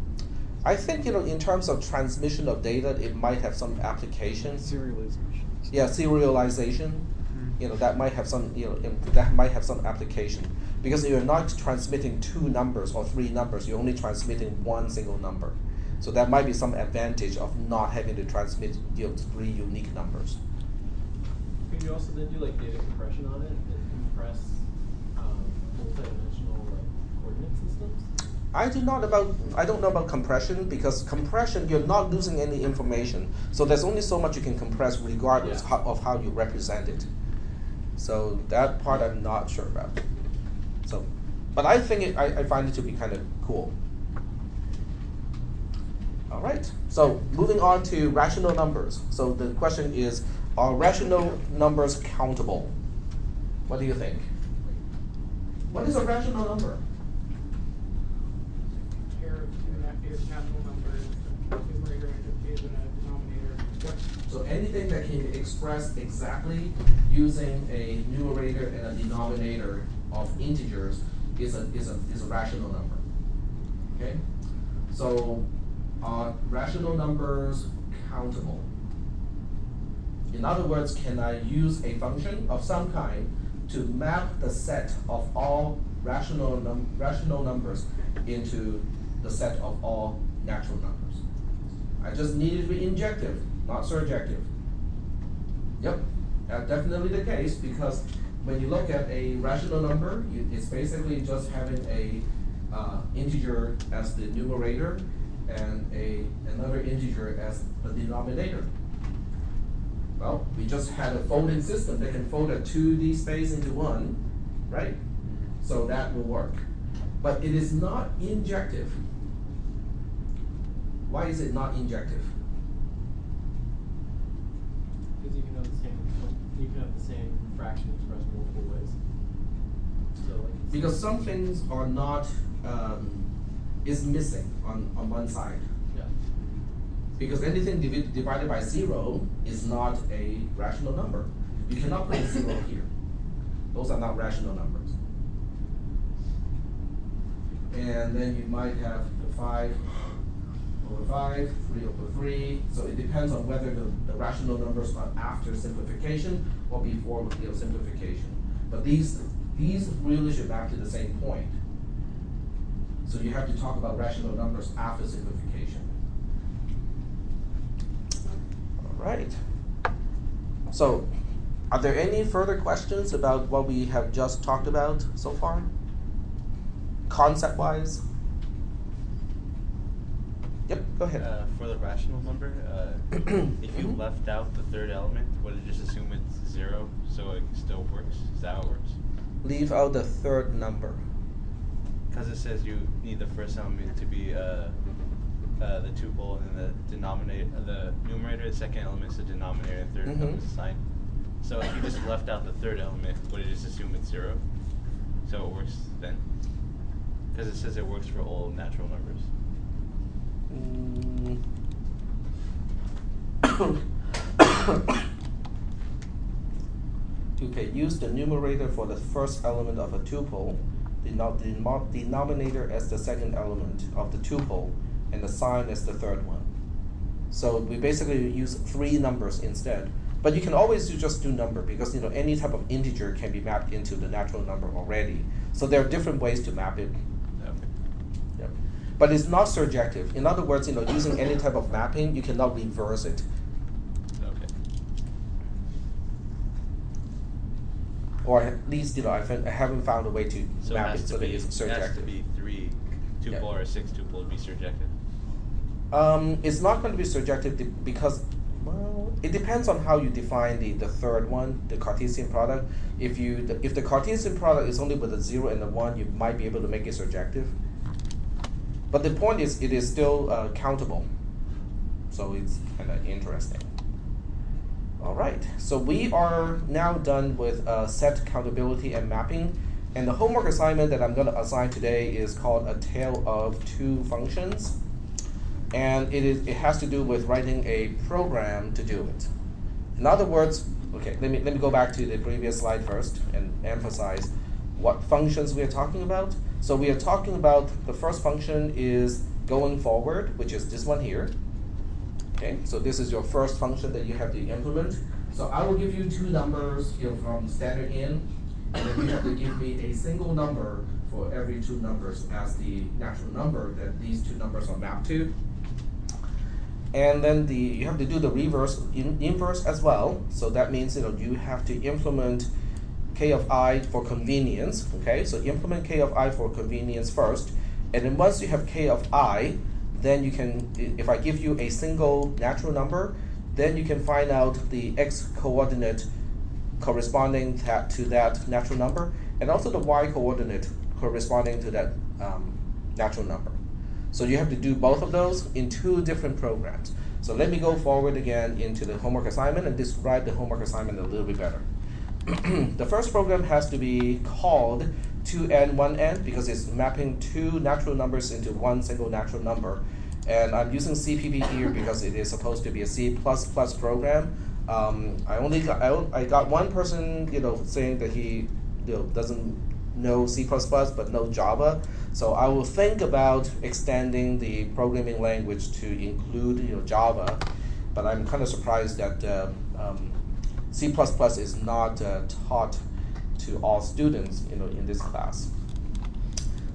I think, in terms of transmission of data, it might have some application. Serialization. Yeah, serialization. That might have some application, because you're not transmitting 2 numbers or 3 numbers. You're only transmitting 1 single number. So that might be some advantage of not having to transmit 3 unique numbers. Could you also then do data compression on it and compress multi-dimensional coordinate systems? I don't know about compression, because compression, you're not losing any information. So there's only so much you can compress regardless of how you represent it. So that part I'm not sure about. So, but I think I find it to be kind of cool. All right, so moving on to rational numbers. So the question is, are rational numbers countable? What do you think? What is a rational number? Pair of two natural numbers, numerator and a denominator. So anything that can be expressed exactly using a numerator and a denominator of integers is a rational number. Okay? So are rational numbers countable? In other words, can I use a function of some kind to map the set of all rational numbers into the set of all natural numbers? I just need it to be injective, not surjective. Yep, that's definitely the case, because when you look at a rational number, it's basically just having a integer as the numerator and another integer as the denominator. Well, we just had a folding system that can fold a 2D space into 1, right? So that will work. But it is not injective. Why is it not injective? Because you can have the same fraction expressed multiple ways. So like Because some things are not, is missing on one side. yeah. Because anything divided by 0 is not a rational number. You cannot put a 0 here. Those are not rational numbers. And then you might have the 5 over 5, 3 over 3. So it depends on whether the rational numbers are after simplification or before simplification. But these really should map to the same point. So you have to talk about rational numbers after simplification. All right. So, are there any further questions about what we have just talked about so far? Concept-wise? Yep, go ahead. For the rational number, if you left out the third element, would it just assume it's 0 so it still works? Is that how it works? Leave out the third number. Because it says you need the first element to be the tuple, and then the denominator, the numerator, the second element is the denominator, and third element is the sign. So if you just left out the third element, would it just assume it's 0? So it works then? Because it says it works for all natural numbers. Okay, use the numerator for the first element of a tuple, the denominator as the second element of the tuple, and the sign as the third one. So we basically use 3 numbers instead. But you can always just do number, because any type of integer can be mapped into the natural number already. So there are different ways to map it. Okay. Yep. But it's not surjective. In other words, using any type of mapping, you cannot reverse it. Okay. Or at least, I haven't found a way to So map it has it to so that be, it's it has to surjective. be 3 tuple Yeah. or 6 tuple to be surjective. It's not going to be surjective because, well, it depends on how you define the third one, the Cartesian product. If the Cartesian product is only with a 0 and a 1, you might be able to make it surjective. But the point is, it is still countable. So it's kind of interesting. All right, so we are now done with set countability and mapping. And the homework assignment that I'm going to assign today is called A Tale of Two Functions. And it has to do with writing a program to do it. In other words, okay, let me go back to the previous slide first and emphasize what functions we are talking about. So we are talking about the first function is going forward, which is this one here. Okay, so this is your first function that you have to implement. So I will give you 2 numbers from standard in, and then you have to give me a single number for every 2 numbers as the natural number that these 2 numbers are mapped to. And then you have to do the inverse as well. So that means you have to implement k of I for convenience. Okay, so implement k of I for convenience first, and then once you have k of I, then you can, if I give you a single natural number, then you can find out the x coordinate corresponding to that natural number, and also the y coordinate corresponding to that natural number. So you have to do both of those in 2 different programs. So let me go forward again into the homework assignment and describe the homework assignment a little bit better. The first program has to be called 2n, 1n, because it's mapping 2 natural numbers into 1 single natural number. And I'm using CPP here because it is supposed to be a C++ program. I got one person, saying that he doesn't know C++ but know Java. So I will think about extending the programming language to include Java, but I'm kind of surprised that C++ is not taught to all students in this class.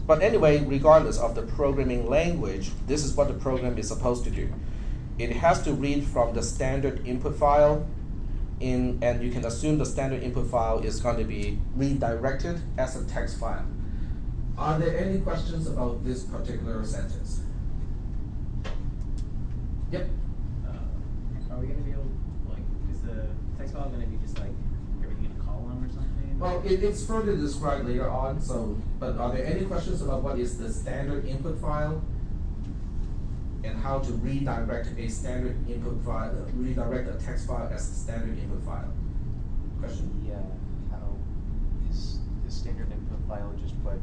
But anyway, regardless of the programming language, this is what the program is supposed to do. It has to read from the standard input file, and you can assume the standard input file is going to be redirected as a text file. Are there any questions about this particular sentence? Yep. Are we going to be able, is the text file going to be just everything in a column or something? Well, it's further described later on. So, but are there any questions about what is the standard input file? and how to redirect a standard input file, redirect a text file as a standard input file. Question? Yeah, how is the standard input file just what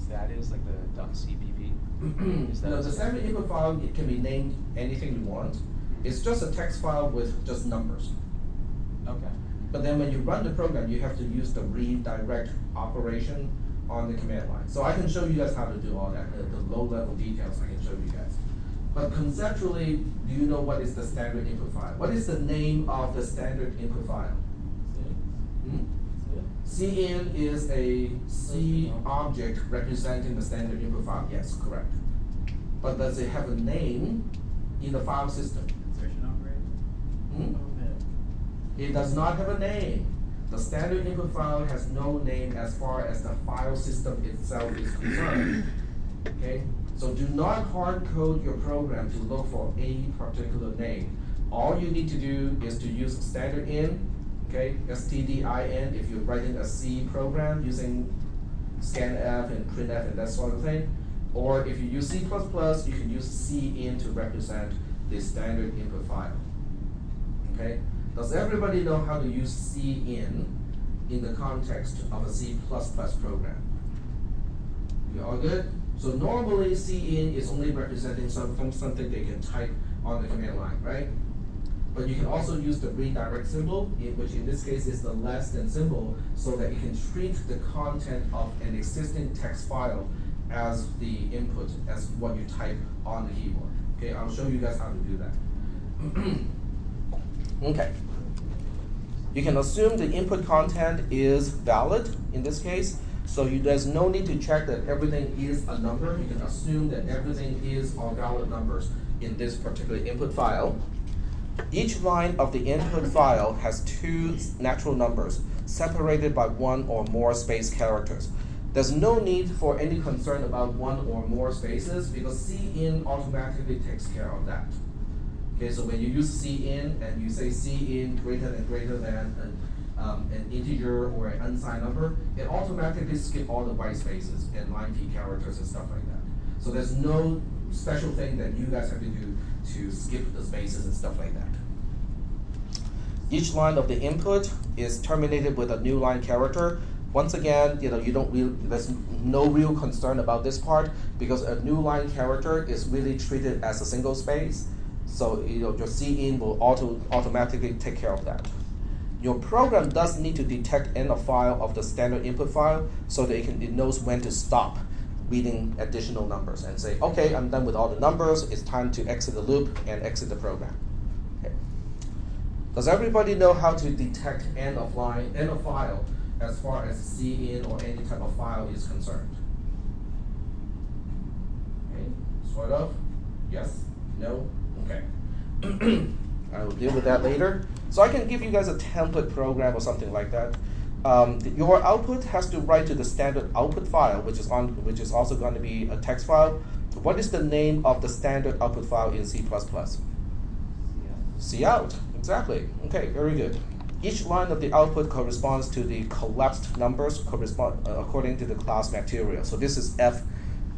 that is, like the .cpp? Is that No, the standard input file, it can be named anything you want. It's just a text file with just numbers. Okay. But then when you run the program, you have to use the redirect operation on the command line. So I can show you guys how to do all that, the low-level details I can show you guys. But conceptually, do you know what is the standard input file? What is the name of the standard input file? Cin is a C object representing the standard input file. Yes, correct. But does it have a name in the file system? Insertion operator? It does not have a name. The standard input file has no name as far as the file system itself is concerned. Okay? So do not hard code your program to look for a particular name. All you need to do is to use standard in, okay, stdin if you're writing a C program using scanf and printf and that sort of thing. Or if you use C++, you can use cin to represent the standard input file. Okay? Does everybody know how to use cin in the context of a C++ program? You all good? So normally cin is only representing something they can type on the command line, right? But you can also use the redirect symbol, which in this case is the less than symbol, so that you can treat the content of an existing text file as the input, as what you type on the keyboard. Okay, I'll show you guys how to do that. Okay. You can assume the input content is valid in this case, so there's no need to check that everything is a number. You can assume that everything is all valid numbers in this particular input file. Each line of the input file has two natural numbers separated by one or more space characters. There's no need for any concern about one or more spaces because cin automatically takes care of that. Okay, so when you use cin and you say cin greater than an integer or an unsigned number, it automatically skips all the white spaces and line P characters and stuff like that. So there's no special thing that you guys have to do to skip the spaces and stuff like that. Each line of the input is terminated with a new line character. Once again, there's no real concern about this part because a new line character is really treated as a single space. So your cin will automatically take care of that. Your program does need to detect end of file of the standard input file so that it knows when to stop reading additional numbers and say, okay, I'm done with all the numbers, it's time to exit the loop and exit the program. Okay. Does everybody know how to detect end of file as far as cin or any type of file is concerned? Okay, sort of? Yes? No? Okay. I will deal with that later. So I can give you guys a template program or something like that. Your output has to write to the standard output file, which is also going to be a text file. What is the name of the standard output file in C++? Cout. Exactly. Okay, very good. Each line of the output corresponds to the collapsed numbers according to the class material. So this is F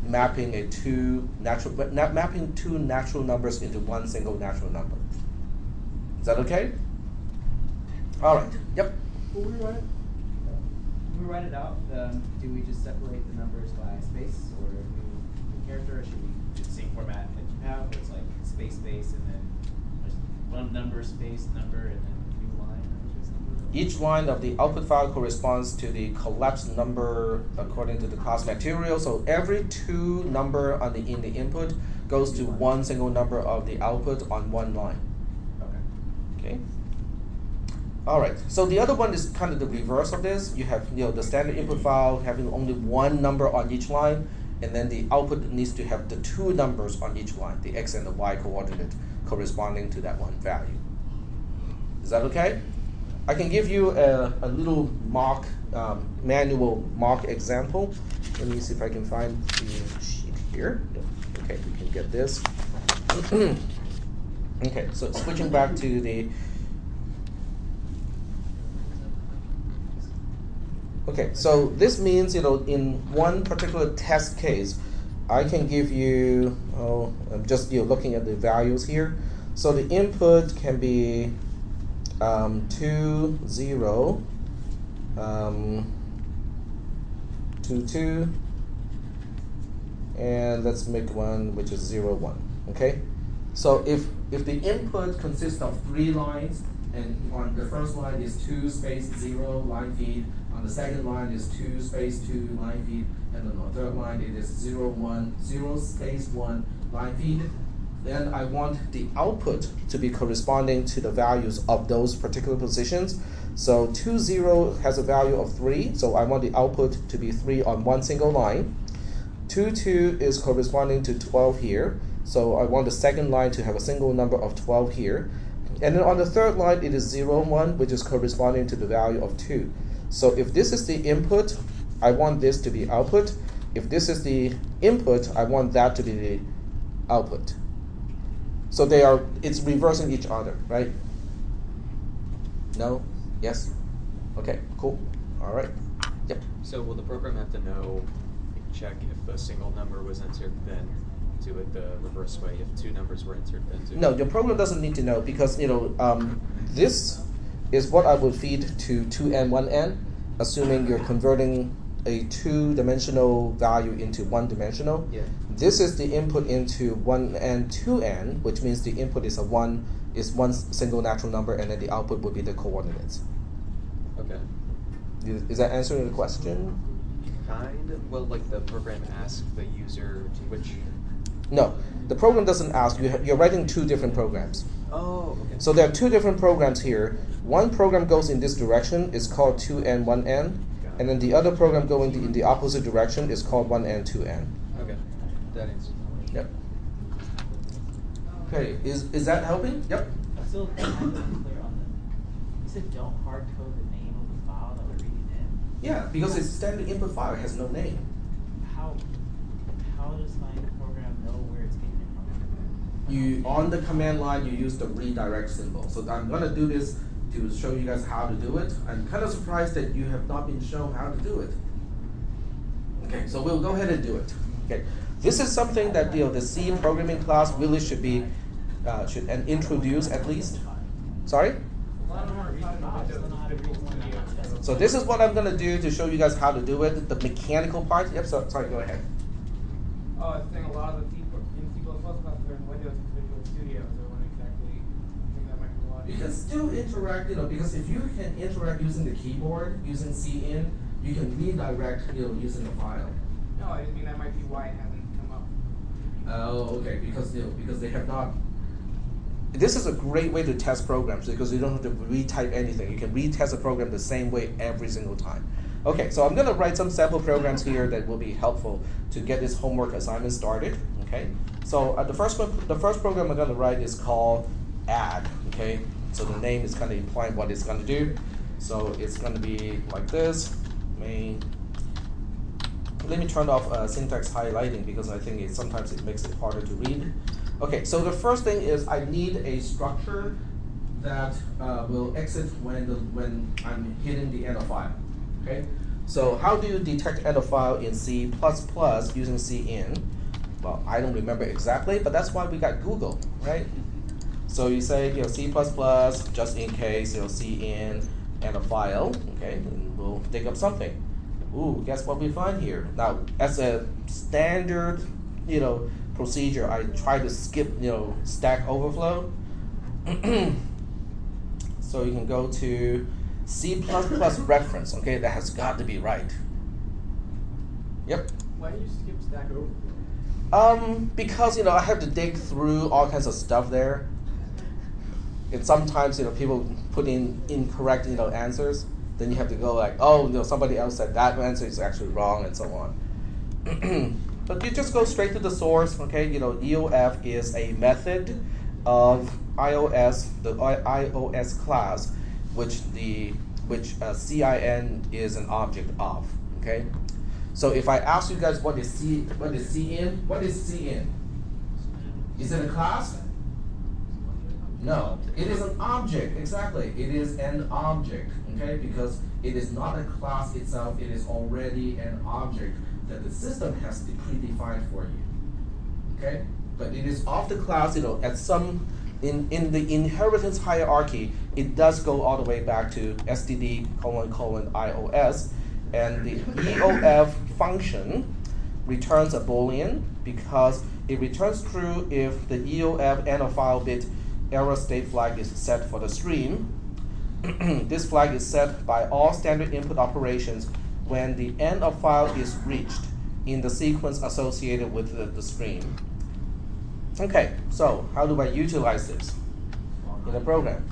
mapping two natural numbers into one single natural number. Is that okay? All right. Yep. When we write it out, do we just separate the numbers by space or new character, or should we do the same format that you have, where it's like space, space, and then there's one number, space, number, and then new line, space, number? Each line of the output file corresponds to the collapsed number according to the class material. So every two number in the input goes to one single number of the output on one line. Okay. All right. So the other one is kind of the reverse of this. You have the standard input file having only one number on each line, and then the output needs to have the two numbers on each line, the x and the y coordinate corresponding to that one value. Is that okay? I can give you a little mock manual mock example. Let me see if I can find the sheet here. Okay, we can get this. Okay, so switching back to the. Okay, so this means in one particular test case, I can give you, I'm just looking at the values here. So the input can be 2, 0, 2, 2, and let's make one which is 0, 1. Okay? So if the input consists of 3 lines, and on the first line is 2 space 0 line feed, on the second line is 2 space 2 line feed, and on the third line it is 0, 1, 0 space 1 line feed, then I want the output to be corresponding to the values of those particular positions. So 2, 0 has a value of 3, so I want the output to be 3 on one single line. 2, 2 is corresponding to 12 here, so I want the second line to have a single number of 12 here. And then on the third line, it is 0, 1, which is corresponding to the value of 2. So if this is the input, I want this to be output. If this is the input, I want that to be the output. So it's reversing each other, right? No? Yes? Okay, cool. All right. Yep. So will the program have to know, check if a single number was entered, then do it the reverse way? If 2 numbers were entered, then do No, your program doesn't need to know because this is what I would feed to 2n, 1n, assuming you're converting a 2-dimensional value into 1-dimensional. Yeah. This is the input into 1n, 2n, which means the input is one single natural number, and then the output would be the coordinates. Okay. Is that answering the question? Kind of. Well, like the program asks the user which. No, the program doesn't ask. You're writing 2 different programs. Oh, okay. So there are 2 different programs here. One program goes in this direction, is called 2n, 1n, and then the other program going in the opposite direction is called 1n, 2n. Okay, that answers. Yep. Okay, is that helping? Yep. I'm still kind of unclear on the. You said don't hard code the name of the file that we're reading in. Yeah, because it's standard input file. It has no name. How does my program know where it's getting it from? You on the command line, you use the redirect symbol. So I'm gonna do this to show you guys how to do it. I'm kind of surprised that you have not been shown how to do it. Okay, so we'll go ahead and do it. Okay, this is something that the C programming class really should be should introduce at least. Sorry. A lot of them are using Windows Studio. So this is what I'm gonna do to show you guys how to do it. The mechanical part. Yep. So, sorry. Go ahead. Oh, I was saying a lot of the C classes are in Windows Visual Studio, so I wouldn't exactly think that might be a lot. You can still interact, because if you can interact using the keyboard, using cin, you can redirect, using the file. No, I mean that might be why it hasn't come up. Oh, okay. Because they have not. This is a great way to test programs because you don't have to retype anything. You can retest a program the same way every single time. Okay, so I'm going to write some sample programs here that will be helpful to get this homework assignment started. Okay, so the first program I'm going to write is called add. Okay, so the name is kind of implying what it's going to do. So it's going to be like this. Let me turn off syntax highlighting because I think sometimes it makes it harder to read. Okay, so the first thing is I need a structure that will exit when I'm hitting the end of file. Okay, so how do you detect end of file in C++ using cin? Well, I don't remember exactly, but that's why we got Google, right? So you say C++ just in case cin end of file. Okay, and we'll dig up something. Ooh, guess what we find here? Now, as a standard, procedure, I try to skip, Stack Overflow. So you can go to C++ reference. Okay, that has got to be right. Yep. Why do you skip Stack Overflow? Because I have to dig through all kinds of stuff there. And sometimes people put in incorrect answers. Then you have to go like, oh, somebody else said that answer is actually wrong, and so on. But you just go straight to the source, okay? EOF is a method of iOS, the iOS class, which CIN is an object of, okay? So if I ask you guys what is CIN? What is CIN? Is it a class? No, it is an object, exactly. It is an object, okay? Because it is not a class itself, it is already an object that the system has predefined for you. Okay, but it is of the class, at some in the inheritance hierarchy, it does go all the way back to std::ios, and the EOF function returns a Boolean because it returns true if the EOF end of file bit error state flag is set for the stream. This flag is set by all standard input operations when the end of file is reached in the sequence associated with the stream. Okay, so how do I utilize this in a program?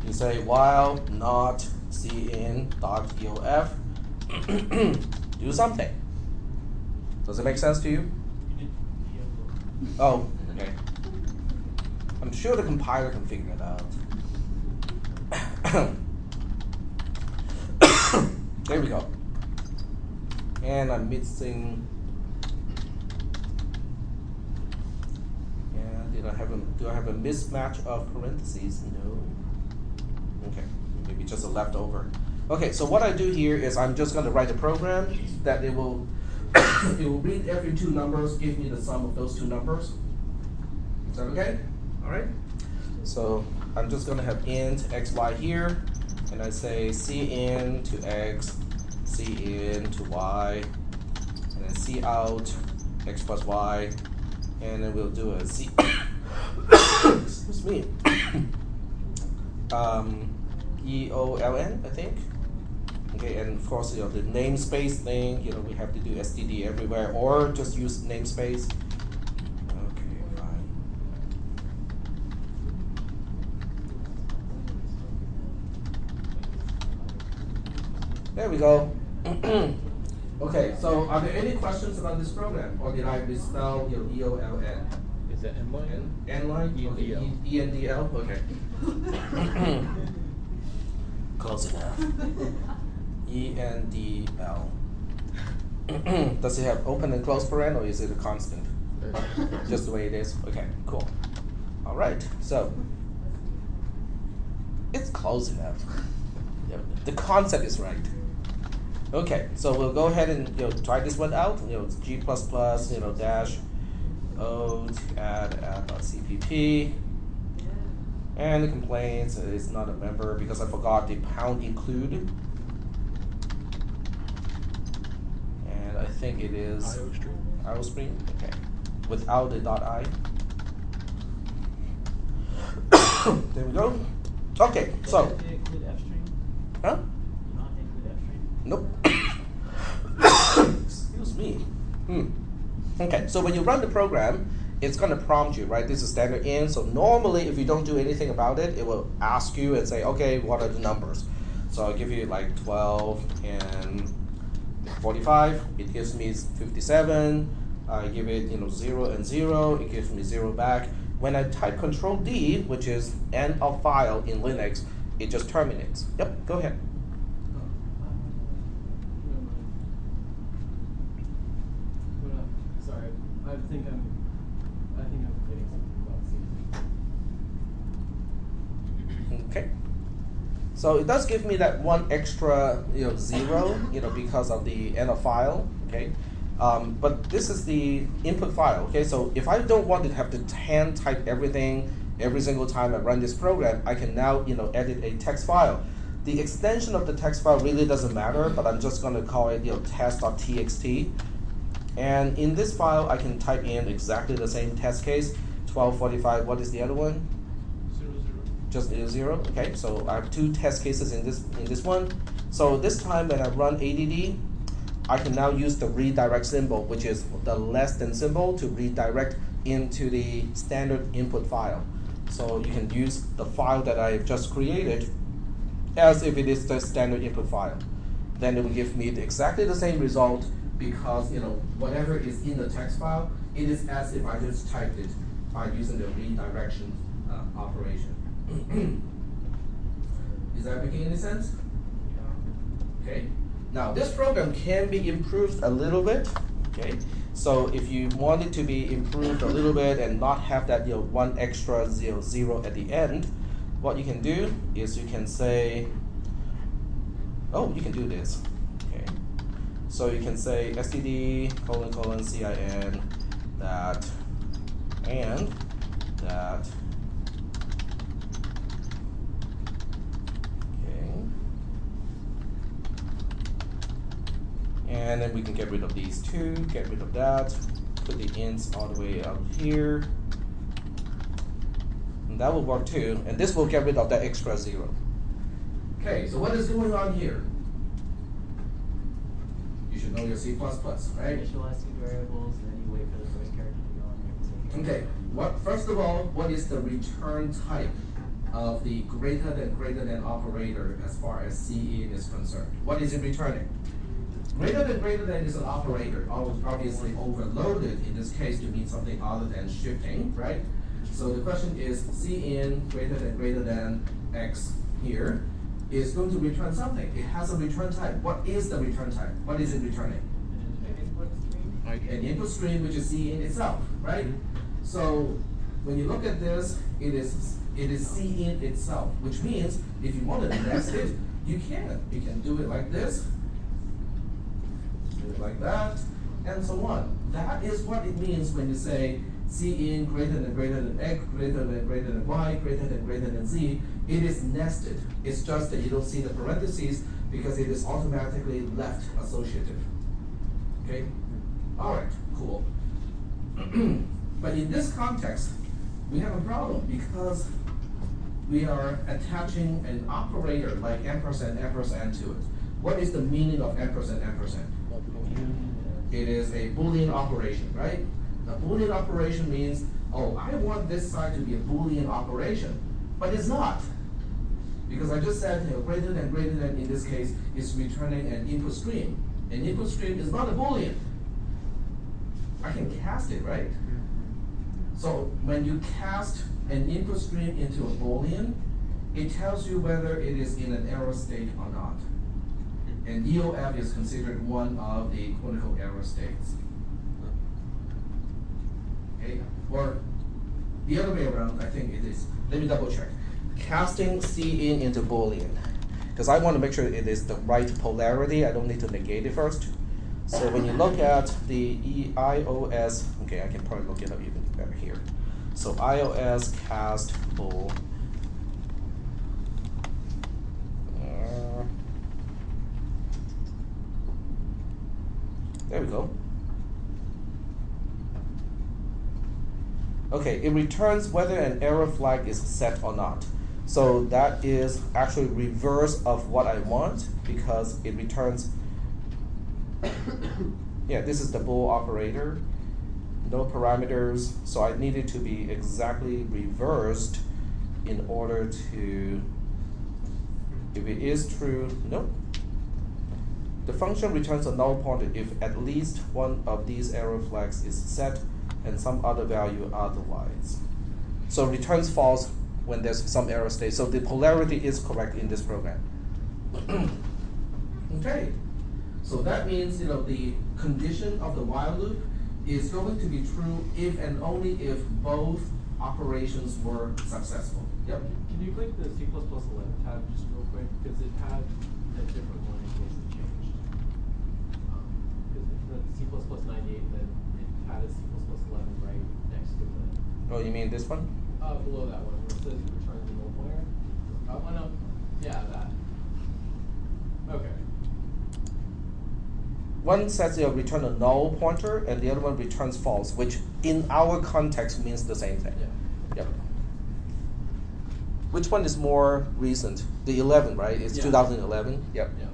You say while not cin.eof do something. Does it make sense to you? Oh, okay. I'm sure the compiler can figure it out. There we go. And I'm missing. Yeah, do I have a mismatch of parentheses? No. Okay, maybe just a leftover. Okay, so what I do here is I'm just going to write a program that it will it will read every two numbers, give me the sum of those two numbers. Is that okay? All right. So I'm just going to have int xy here, and I say cin to x, cin to y, and then cout x plus y, and then we'll do a c. Excuse me. EOLN, I think. Okay, and of course, the namespace thing, we have to do std everywhere, or just use namespace. Okay, fine. There we go. Okay, so are there any questions about this program, or did I misspell EOLN? Is that N-line? N-line? Okay, ENDL? Okay. Close enough. ENDL. Does it have open and close paren, or is it a constant? Just the way it is? Okay, cool. All right, so it's close enough. The concept is right. Okay, so we'll go ahead and try this one out. It's G++, dash O add.cpp. And the complaints is not a member because I forgot the pound include. And I think it is IO stream. Okay. Without the .i. There we go. Okay, so. Did they include F string? Huh? Not include F string? Nope. Excuse me. Okay, so when you run the program, it's going to prompt you, right? This is standard in. So normally, if you don't do anything about it, it will ask you and say, okay, what are the numbers? So I'll give you like 12 and 45. It gives me 57. I give it 0 and 0. It gives me 0 back. When I type Control D, which is end of file in Linux, it just terminates. Yep, go ahead. Sorry, I think I'm forgetting something about C. Okay. So it does give me that one extra 0, because of the end of file. Okay. But this is the input file. Okay. So if I don't want to have to hand type everything every single time I run this program, I can now edit a text file. The extension of the text file really doesn't matter, but I'm just going to call it test.txt. And in this file, I can type in exactly the same test case, 1245. What is the other one? 0, 0. Just 0. Okay, so I have 2 test cases in this one. So this time when I run add, I can now use the redirect symbol, which is the less than symbol, to redirect into the standard input file. So you can use the file that I've just created as if it is the standard input file. Then it will give me exactly the same result, because whatever is in the text file, it is as if I just typed it by using the redirection operation. Is that making any sense? Okay. Now this program can be improved a little bit. Okay. So if you want it to be improved a little bit and not have that one extra 0 at the end, what you can do is you can say, oh, you can do this. Okay. So you can say std : cin that and that. Okay. And then we can get rid of these two, get rid of that, put the ints all the way up here. And that will work too. And this will get rid of that extra 0. Okay, so what is going on here? You should know your C++, right? Initialize 2 variables, and then you wait for the first character to go on there. Okay, first of all, what is the return type of the greater than operator as far as cin is concerned? What is it returning? Greater than is an operator, obviously overloaded in this case to mean something other than shifting, right? So the question is cin greater than x here is going to return something. It has a return type. What is the return type? What is it returning? An input stream. An input stream, which is cin itself, right? So when you look at this, it is cin itself, which means if you want to nest it, you can. You can do it like this, do it like that, and so on. That is what it means when you say cin greater than x, greater than y, greater than z. It is nested. It's just that you don't see the parentheses because it is automatically left associative. Okay? All right, cool. But in this context, we have a problem because we are attaching an operator like ampersand to it. What is the meaning of ampersand? It is a Boolean operation, right? A Boolean operation means, oh, I want this side to be a Boolean operation, but it's not. Because I just said, greater than in this case is returning an input stream. An input stream is not a Boolean. I can cast it, right? So when you cast an input stream into a Boolean, it tells you whether it is in an error state or not. And EOF is considered one of the quote-unquote error states. Okay? Or the other way around, I think it is. Let me double check. Casting cin into Boolean. Because I want to make sure it is the right polarity. I don't need to negate it first. So when you look at the iOS, okay, I can probably look it up even better here. So iOS cast bool. There we go. Okay, it returns whether an error flag is set or not. So that is actually reverse of what I want because it returns, yeah, this is the bool operator, no parameters, so I need it to be exactly reversed in order to, if it is true, nope. The function returns a null pointer if at least one of these error flags is set and some other value otherwise. So returns false when there's some error state. So the polarity is correct in this program. Okay. So that means the condition of the while loop is going to be true if and only if both operations were successful. Yep. Can you click the C++ 11 tab just real quick? Because it had a different one in case it changed. Because it's the C++ 98, then it had a C++ 11 right next to it. Oh, you mean this one? Below that one, where it says it returns a null pointer. Oh, no. Yeah, that. Okay. One says it'll return a null pointer, and the other one returns false, which in our context means the same thing. Yeah. Yep. Which one is more recent? The 11, right? It's 2011. Yep. Yeah.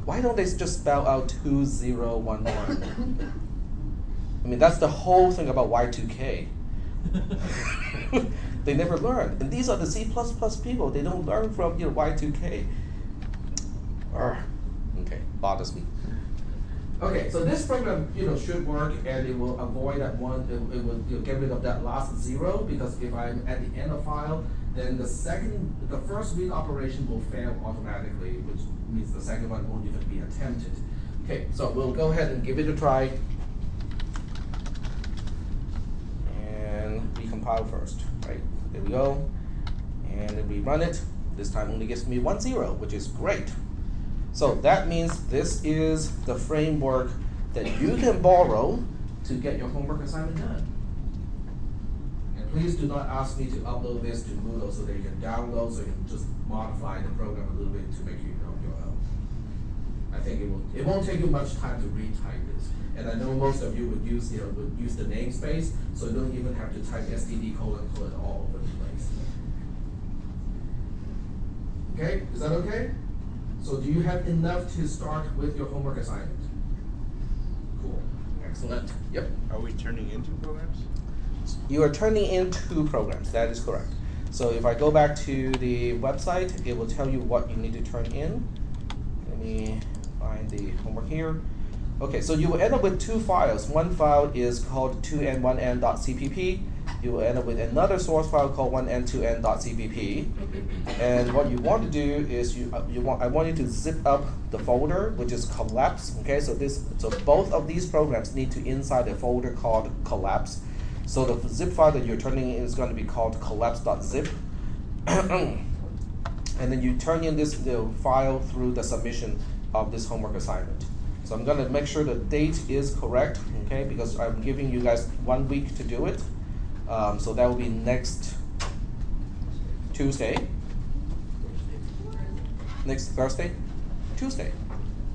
Why don't they just spell out 2011? I mean, that's the whole thing about Y2K. They never learn, and these are the C++ people. They don't learn from Y2K. Okay, bothers me. Okay, so this program should work, and it will avoid that one. It will get rid of that last 0 because if I'm at the end of file, then the first read operation will fail automatically, which means the second one won't even be attempted. Okay, so we'll go ahead and give it a try. Recompile first, right? There we go. And then we run it. This time only gives me 1 0, which is great. So that means this is the framework that you can borrow to get your homework assignment done. And please do not ask me to upload this to Moodle so that you can download, so you can just modify the program a little bit to make you know your own. I think it won't take you much time to retype this. And I know most of you would use the namespace, so you don't even have to type std::: all over the place. Okay, is that okay? So do you have enough to start with your homework assignment? Cool, excellent, yep. Are we turning into programs? You are turning in 2 programs, that is correct. So if I go back to the website, it will tell you what you need to turn in. Let me find the homework here. Okay, so you will end up with 2 files. One file is called 2n1n.cpp. You will end up with another source file called 1n2n.cpp. And what you want to do is I want you to zip up the folder, which is collapse. Okay, so both of these programs need to inside a folder called collapse. So the zip file that you're turning in is going to be called collapse.zip. And then you turn in the file through the submission of this homework assignment. So I'm going to make sure the date is correct, okay, because I'm giving you guys 1 week to do it. So that will be next Tuesday. Next Thursday? Tuesday.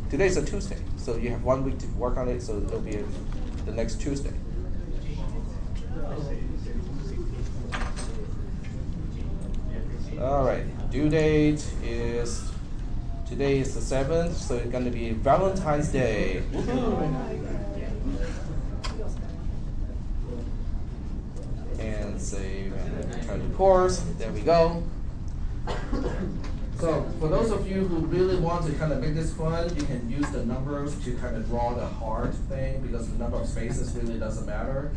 Today is a Tuesday, so you have 1 week to work on it, so it'll be the next Tuesday. All right, due date is, today is the 7th, so it's going to be Valentine's Day. And save and return to course. There we go. So for those of you who really want to kind of make this fun, you can use the numbers to kind of draw the heart thing, because the number of spaces really doesn't matter.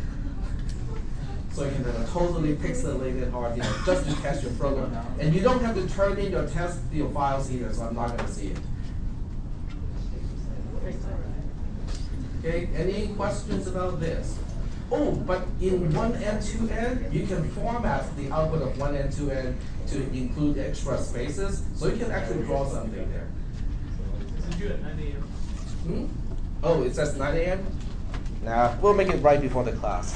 So you can have a totally pixelated heart, just to test your program. And you don't have to turn in your test files either, so I'm not going to see it. Okay, any questions about this? Oh, but in 1n, 2n, you can format the output of 1n, 2n to include extra spaces, so you can actually draw something there. This is due at 9 a.m. Oh, it says 9 a.m.? Nah, we'll make it right before the class.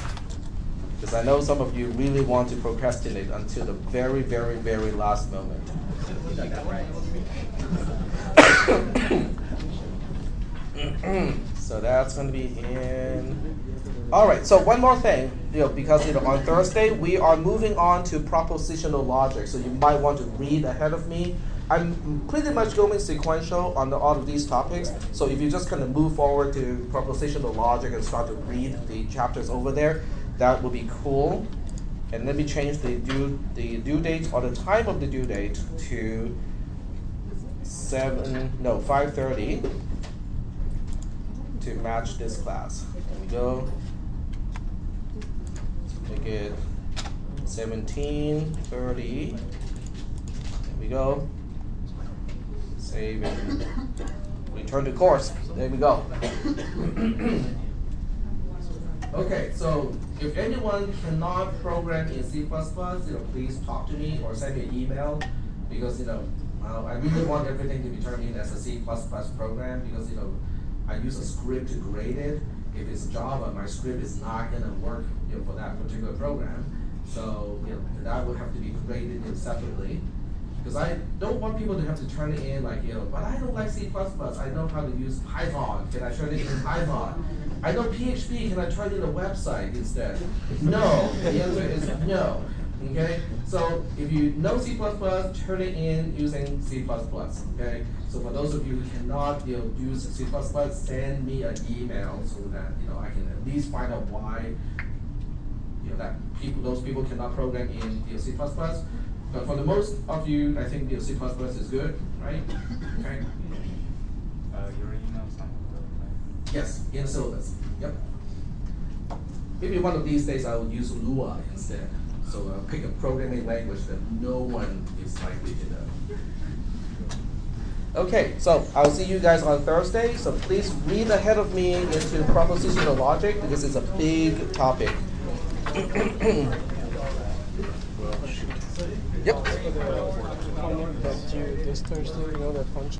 Because I know some of you really want to procrastinate until the very, very, very last moment. You got that right. So that's going to be in. All right. So one more thing, because on Thursday we are moving on to propositional logic. So you might want to read ahead of me. I'm pretty much going sequential on all of these topics. So if you just kind of move forward to propositional logic and start to read the chapters over there, that would be cool. And let me change the due date or the time of the due date to 5:30 to match this class. There we go. Make it 17:30. There we go. Save and return to course. There we go. Okay, so if anyone cannot program in C++, please talk to me or send me an email, because I really want everything to be turned in as a C++ program, because I use a script to grade it. If it's Java, my script is not going to work for that particular program. So that would have to be graded separately. Because I don't want people to have to turn it in but I don't like C++. I know how to use Python. Can I turn it in Python? I know PHP. Can I turn it in a website instead? No. The answer is no. Okay? So if you know C++, turn it in using C++. Okay? So for those of you who cannot use C++, send me an email so that I can at least find out why that those people cannot program in C++. But for the most of you, I think C++ is good, right? Okay. Your email's not right? Yes, in syllabus. Yep. Maybe one of these days I will use Lua instead. So I'll pick a programming language that no one is likely to know. Okay, so I'll see you guys on Thursday. So please read ahead of me into propositional logic, because it's a big topic. Yep. This Thursday, that punch.